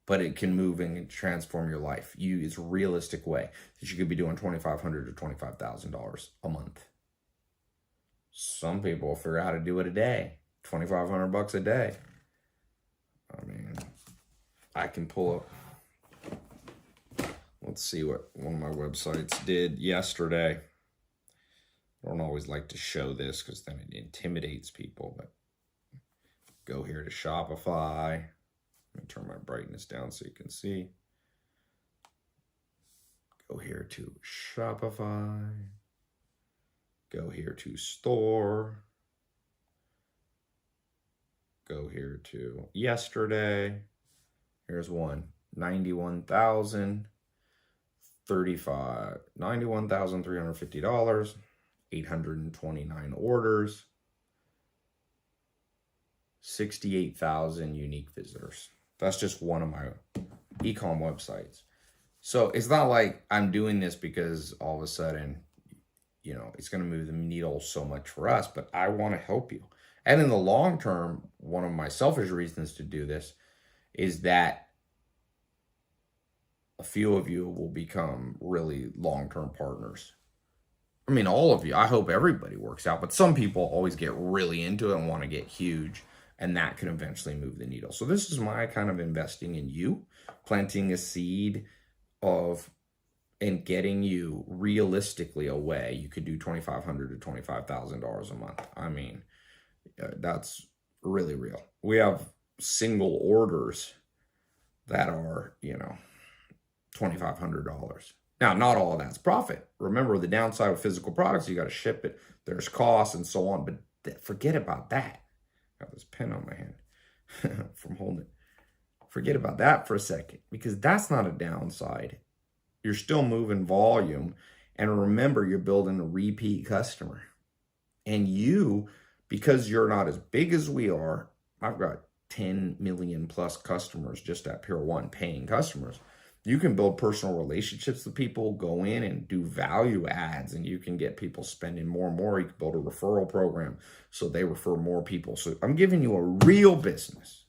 [SPEAKER 1] but it can move and transform your life. It's a realistic way that you could be doing $2,500 to $25,000 a month. Some people will figure out how to do it a day, $2,500 a day. I mean, I can pull up, let's see what one of my websites did yesterday. I don't always like to show this because then it intimidates people, but go here to Shopify. Let me turn my brightness down so you can see. Go here to Shopify. Go here to store. Go here to yesterday. Here's one. $91,350, 829 orders, 68,000 unique visitors. That's just one of my e-com websites. So it's not like I'm doing this because all of a sudden, you know, it's going to move the needle so much for us, but I want to help you. And in the long term, one of my selfish reasons to do this is that a few of you will become really long-term partners. I mean, all of you. I hope everybody works out, but some people always get really into it and want to get huge, and that can eventually move the needle. So this is my kind of investing in you, planting a seed of and getting you realistically away. You could do $2,500 to $25,000 a month. I mean, that's really real. We have single orders that are, $2,500. Now, not all of that's profit. Remember, the downside of physical products, you got to ship it. There's costs and so on. But forget about that. I got this pen on my hand from holding it. Forget about that for a second, because that's not a downside. You're still moving volume. And remember, you're building a repeat customer. And you, because you're not as big as we are, I've got 10 million plus customers just at Pier 1, paying customers. You can build personal relationships with people, go in and do value ads, and you can get people spending more and more. You can build a referral program so they refer more people. So I'm giving you a real business.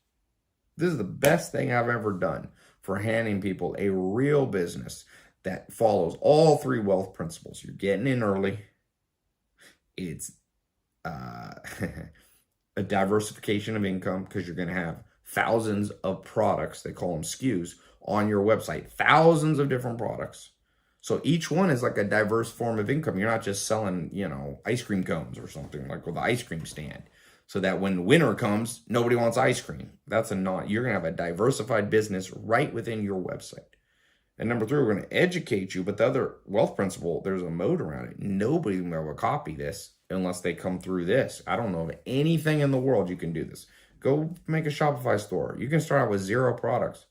[SPEAKER 1] This is the best thing I've ever done for handing people a real business that follows all 3 wealth principles. You're getting in early. It's a diversification of income, because you're going to have thousands of products, they call them SKUs, on your website. Thousands of different products. So each one is like a diverse form of income. You're not just selling, ice cream cones or something like with the ice cream stand. So that when winter comes, nobody wants ice cream. You're going to have a diversified business right within your website. And number 3, we're going to educate you. But the other wealth principle, there's a moat around it. Nobody's going to be able to copy this unless they come through this. I don't know of anything in the world you can do this. Go make a Shopify store. You can start out with 0 products.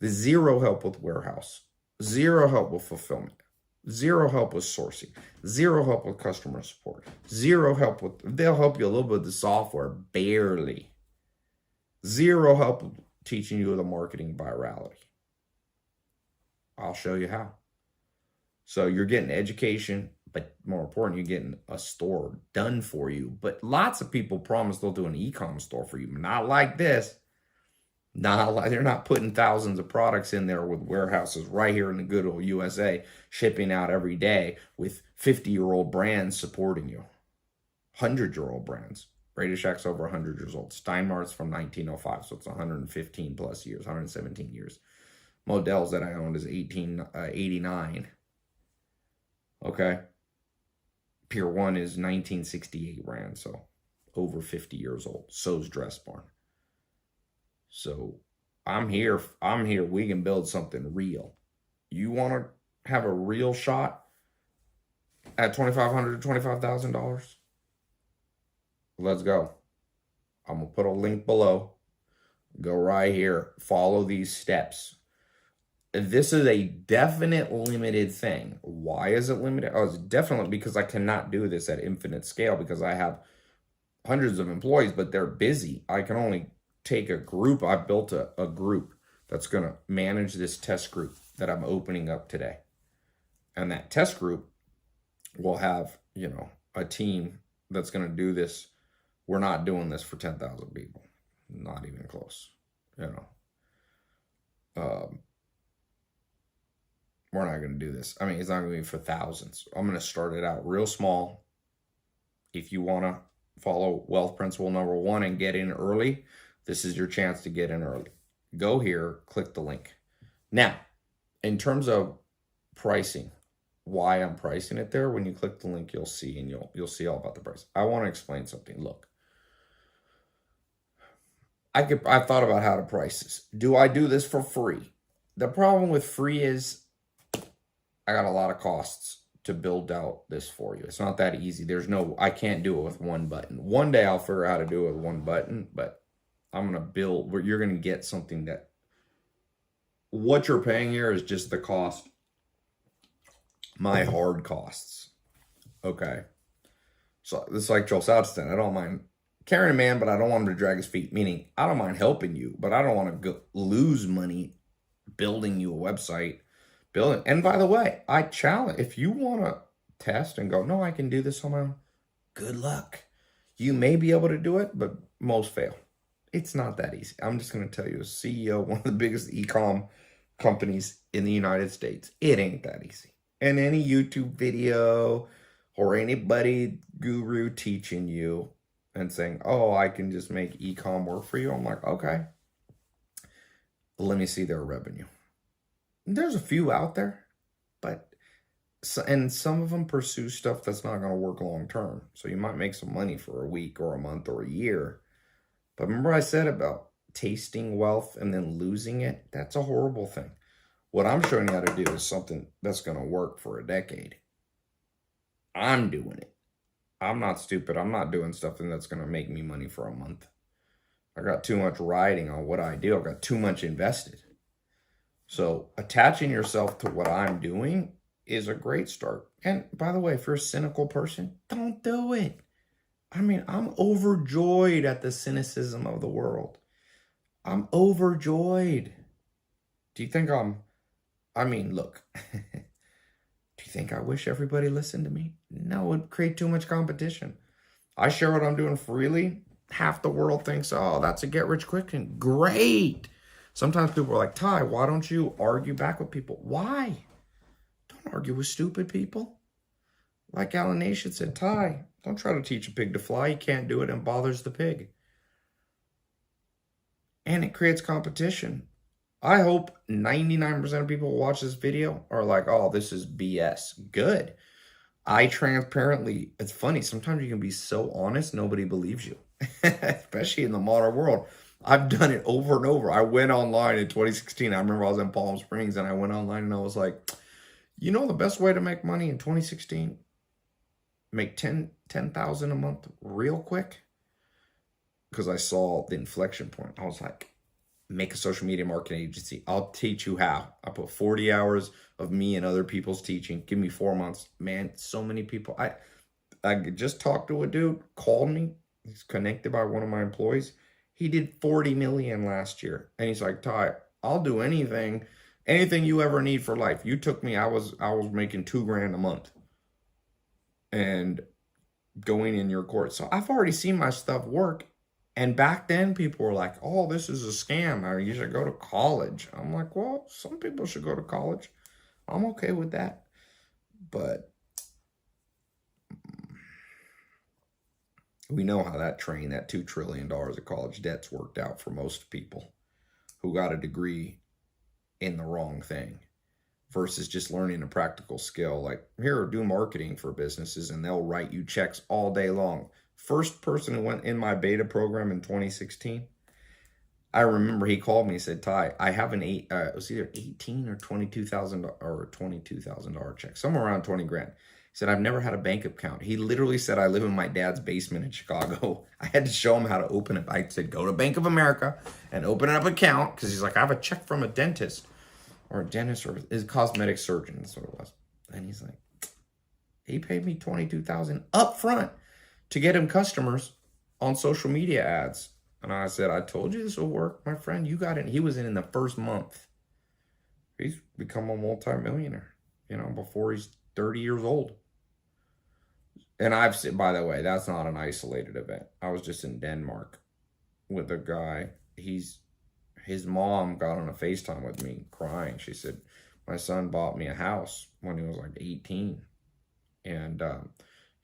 [SPEAKER 1] There's 0 help with warehouse, 0 help with fulfillment, 0 help with sourcing, 0 help with customer support, 0 help with, they'll help you a little bit with the software, barely. 0 help with teaching you the marketing virality. I'll show you how. So you're getting education, but more important, you're getting a store done for you. But lots of people promise they'll do an e-com store for you. Not like this. They're not putting thousands of products in there with warehouses right here in the good old USA, shipping out every day with 50-year-old brands supporting you. 100-year-old brands. Radio Shack's over 100 years old. Steinmart's from 1905, so it's 115 plus years, 117 years. Models that I owned is 1889. Okay. Pier 1 is 1968 brand, so over 50 years old. So's Dress Barn. So I'm here. We can build something real. You want to have a real shot at $2,500 to $25,000? Let's go. I'm going to put a link below. Go right here. Follow these steps. This is a definite limited thing. Why is it limited? Oh, it's definitely because I cannot do this at infinite scale, because I have hundreds of employees, but they're busy. I can only take a group. I built a group that's going to manage this test group that I'm opening up today. And that test group will have, a team that's going to do this. We're not doing this for 10,000 people. Not even close. We're not going to do this. I mean, it's not going to be for thousands. I'm going to start it out real small. If you want to follow wealth principle number 1 and get in early, this is your chance to get in early. Go here, click the link. Now, in terms of pricing, why I'm pricing it there, when you click the link, you'll see, and you'll see all about the price. I want to explain something. Look, I've thought about how to price this. Do I do this for free? The problem with free is I got a lot of costs to build out this for you. It's not that easy. I can't do it with one button. One day I'll figure out how to do it with one button, but I'm going to build where you're going to get something that what you're paying here is just the cost, my hard costs. Okay. So this is like Joel Salatin. I don't mind carrying a man, but I don't want him to drag his feet. Meaning I don't mind helping you, but I don't want to lose money building you a website. And by the way, I challenge, if you want to test and go, no, I can do this on my own, good luck. You may be able to do it, but most fail. It's not that easy. I'm just going to tell you, as CEO, one of the biggest e-com companies in the United States, it ain't that easy. And any YouTube video or anybody guru teaching you and saying, oh, I can just make e-com work for you, I'm like, okay, let me see their revenue. There's a few out there, So, and some of them pursue stuff that's not going to work long term. So you might make some money for a week or a month or a year. But remember I said about tasting wealth and then losing it? That's a horrible thing. What I'm showing you how to do is something that's going to work for a decade. I'm doing it. I'm not stupid. I'm not doing something that's going to make me money for a month. I got too much riding on what I do. I've got too much invested. So attaching yourself to what I'm doing is a great start. And by the way, if you're a cynical person, don't do it. I mean, I'm overjoyed at the cynicism of the world. I'm overjoyed. Do you think look, do you think I wish everybody listened to me? No, it would create too much competition. I share what I'm doing freely. Half the world thinks, oh, that's a get rich quick thing. Great. Sometimes people are like, Tai, why don't you argue back with people? Why? Don't argue with stupid people. Like Alan Nation said, Tai, don't try to teach a pig to fly. He can't do it and bothers the pig. And it creates competition. I hope 99% of people who watch this video are like, oh, this is BS. Good. It's funny, sometimes you can be so honest, nobody believes you. Especially in the modern world. I've done it over and over. I went online in 2016. I remember I was in Palm Springs and I went online and I was like, you know the best way to make money in 2016? Make $10,000 a month real quick? Because I saw the inflection point. I was like, make a social media marketing agency. I'll teach you how. I put 40 hours of me and other people's teaching. Give me 4 months. Man, so many people. I just talked to a dude, called me. He's connected by one of my employees. He did 40 million last year. And he's like, Tai, I'll do anything you ever need for life. You took me, I was making $2,000 a month and going in your court. So I've already seen my stuff work. And back then people were like, oh, this is a scam. You should go to college. I'm like, well, some people should go to college. I'm okay with that. But we know how that $2 trillion of college debt's worked out for most people who got a degree in the wrong thing versus just learning a practical skill. Like, here, do marketing for businesses and they'll write you checks all day long. First person who went in my beta program in 2016, I remember he called me and said, Tai, I have it was either $18,000 or $22,000 check, somewhere around 20 grand. He said, I've never had a bank account. He literally said, I live in my dad's basement in Chicago. I had to show him how to open it. I said, go to Bank of America and open up an account. Because he's like, I have a check from a dentist or his cosmetic surgeon. That's what it was. And he's like, he paid me $22,000 up front to get him customers on social media ads. And I said, I told you this will work, my friend. You got it. He was in the first month. He's become a multimillionaire, before he's 30 years old. And I've said, by the way, that's not an isolated event. I was just in Denmark with a guy. His mom got on a FaceTime with me crying. She said, my son bought me a house when he was like 18. And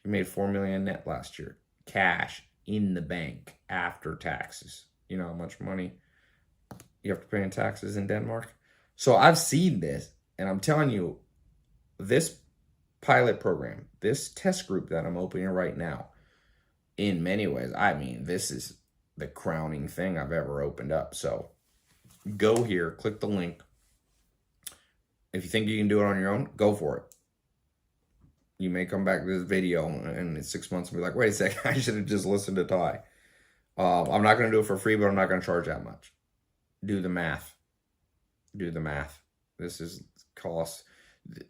[SPEAKER 1] he made $4 million net last year. Cash in the bank after taxes. You know how much money you have to pay in taxes in Denmark? So I've seen this, and I'm telling you, this pilot program, this test group that I'm opening right now, in many ways, this is the crowning thing I've ever opened up. So go here, click the link. If you think you can do it on your own, go for it. You may come back to this video and in 6 months and be like, wait a second, I should have just listened to Tai. I'm not going to do it for free, but I'm not going to charge that much. Do the math. Do the math. This is cost.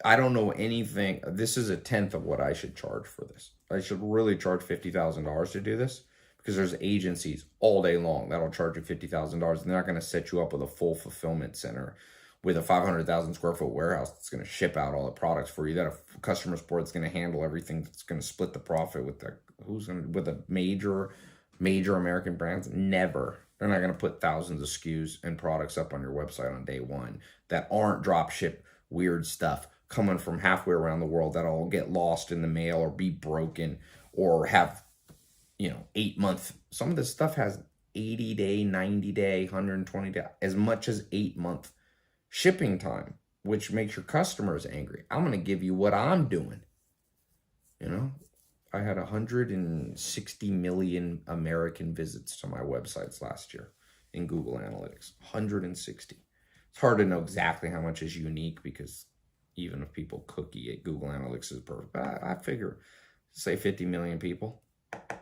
[SPEAKER 1] I don't know anything. This is 1/10 of what I should charge for this. I should really charge $50,000 to do this because there's agencies all day long that'll charge you $50,000 and they're not going to set you up with a full fulfillment center with a 500,000 square foot warehouse that's going to ship out all the products for you, that a customer support that's going to handle everything, that's going to split the profit with with a major American brands. Never. They're not going to put thousands of SKUs and products up on your website on day one that aren't drop ship weird stuff coming from halfway around the world that'll get lost in the mail or be broken or have 8 month. Some of this stuff has 80 day, 90 day, 120 day, as much as 8 month shipping time. which makes your customers angry. I'm going to give you what I'm doing. You know, I had 160 million American visits to my websites last year in Google Analytics. 160. It's hard to know exactly how much is unique because even if people cookie it, Google Analytics is perfect. I figure, say 50 million people.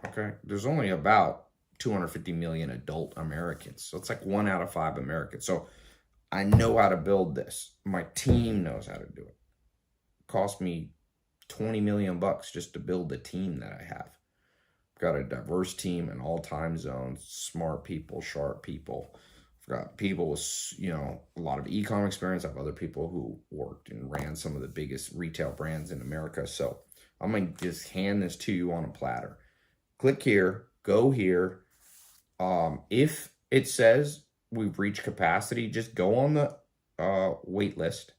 [SPEAKER 1] Okay. There's only about 250 million adult Americans. So it's like 1 out of 5 Americans. So I know how to build this. My team knows how to do it. It cost me 20 million bucks just to build the team that I have. I've got a diverse team in all time zones, smart people, sharp people. I've got people with, you know, a lot of e-com experience. I have other people who worked and ran some of the biggest retail brands in America. So I'm going to just hand this to you on a platter. Click here, go here. If it says we've reached capacity, just go on the wait list.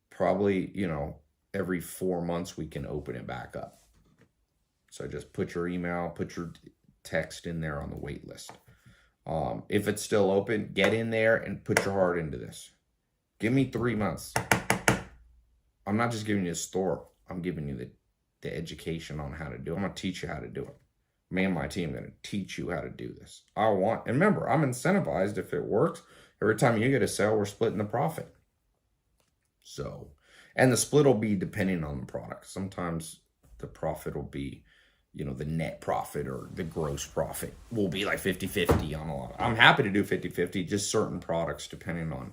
[SPEAKER 1] Probably, you know, every 4 months we can open it back up. So just put your email, put your text in there on the wait list. If it's still open, get in there and put your heart into this. Give me 3 months. I'm not just giving you a store. I'm giving you the education on how to do it. I'm going to teach you how to do it. Me and my team are going to teach you how to do this. And remember, I'm incentivized if it works. Every time you get a sale, we're splitting the profit. So, and the split will be depending on the product. Sometimes the profit will be, you know, the net profit or the gross profit will be like 50-50 on a lot. I'm happy to do 50-50, just certain products, depending on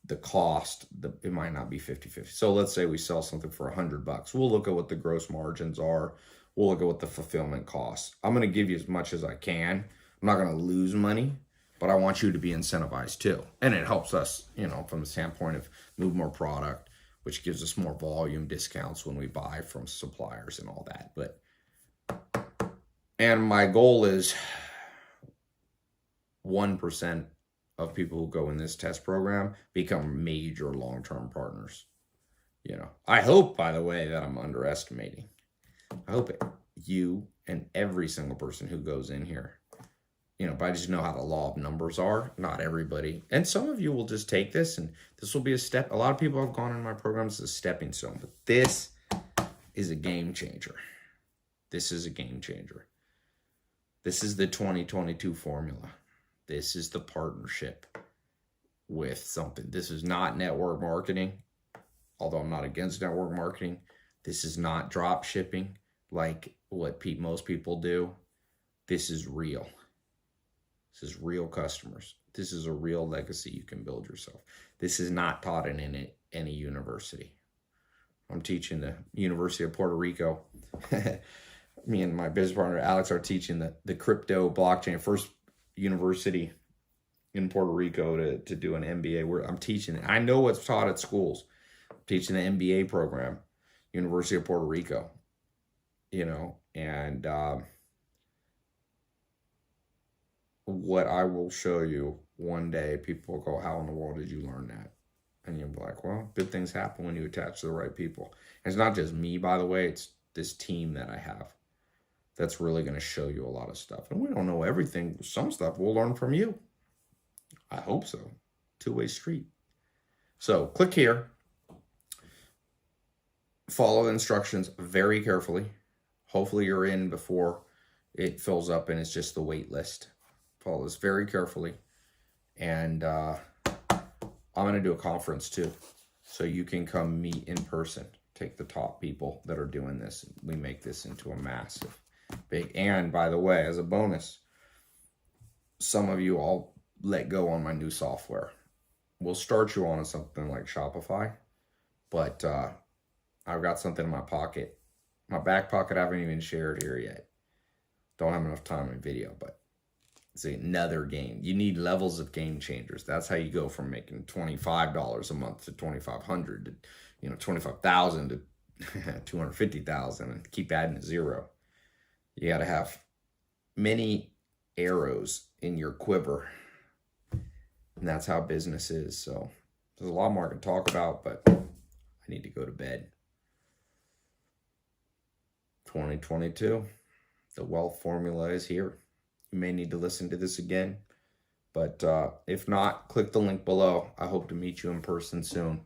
[SPEAKER 1] the cost, it might not be 50-50. So let's say we sell something for $100. We'll look at what the gross margins are. We'll look at what the fulfillment costs. I'm going to give you as much as I can. I'm not going to lose money, but I want you to be incentivized too. And it helps us, you know, from the standpoint of move more product, which gives us more volume discounts when we buy from suppliers and all that. And my goal is 1% of people who go in this test program become major long-term partners. You know, I hope, by the way, that I'm underestimating. I hope you and every single person who goes in here, you know, but I just know how the law of numbers are. Not everybody. And some of you will just take this and this will be a step. A lot of people have gone in my programs as a stepping stone, but this is a game changer. This is a game changer. This is the 2022 formula. This is the partnership with something. This is not network marketing, although I'm not against network marketing. This is not drop shipping like what most people do. This is real. This is real customers. This is a real legacy you can build yourself. This is not taught in any university. I'm teaching the University of Puerto Rico. Me and my business partner, Alex, are teaching the crypto blockchain, first university in Puerto Rico to do an MBA. I'm teaching it. I know what's taught at schools. I'm teaching the MBA program, University of Puerto Rico, you know, and what I will show you one day, people will go, how in the world did you learn that? And you'll be like, well, good things happen when you attach to the right people. And it's not just me, by the way, it's this team that I have that's really going to show you a lot of stuff. And we don't know everything. Some stuff we'll learn from you. I hope so. Two-way street. So click here. Follow the instructions very carefully. Hopefully you're in before it fills up and it's just the wait list. Follow this very carefully. And I'm going to do a conference too. So you can come meet in person. Take the top people that are doing this. We make this into a massive big. And by the way, as a bonus, some of you I'll let go on my new software. We'll start you on something like Shopify, but I've got something in my pocket. My back pocket I haven't even shared here yet. Don't have enough time in video, but it's another game. You need levels of game changers. That's how you go from making $25 a month to $2,500 to, you know, $25,000 to $250,000 and keep adding a zero. You got to have many arrows in your quiver. And that's how business is. So there's a lot more I can talk about, but I need to go to bed. 2022, the wealth formula is here. You may need to listen to this again, but if not, click the link below. I hope to meet you in person soon.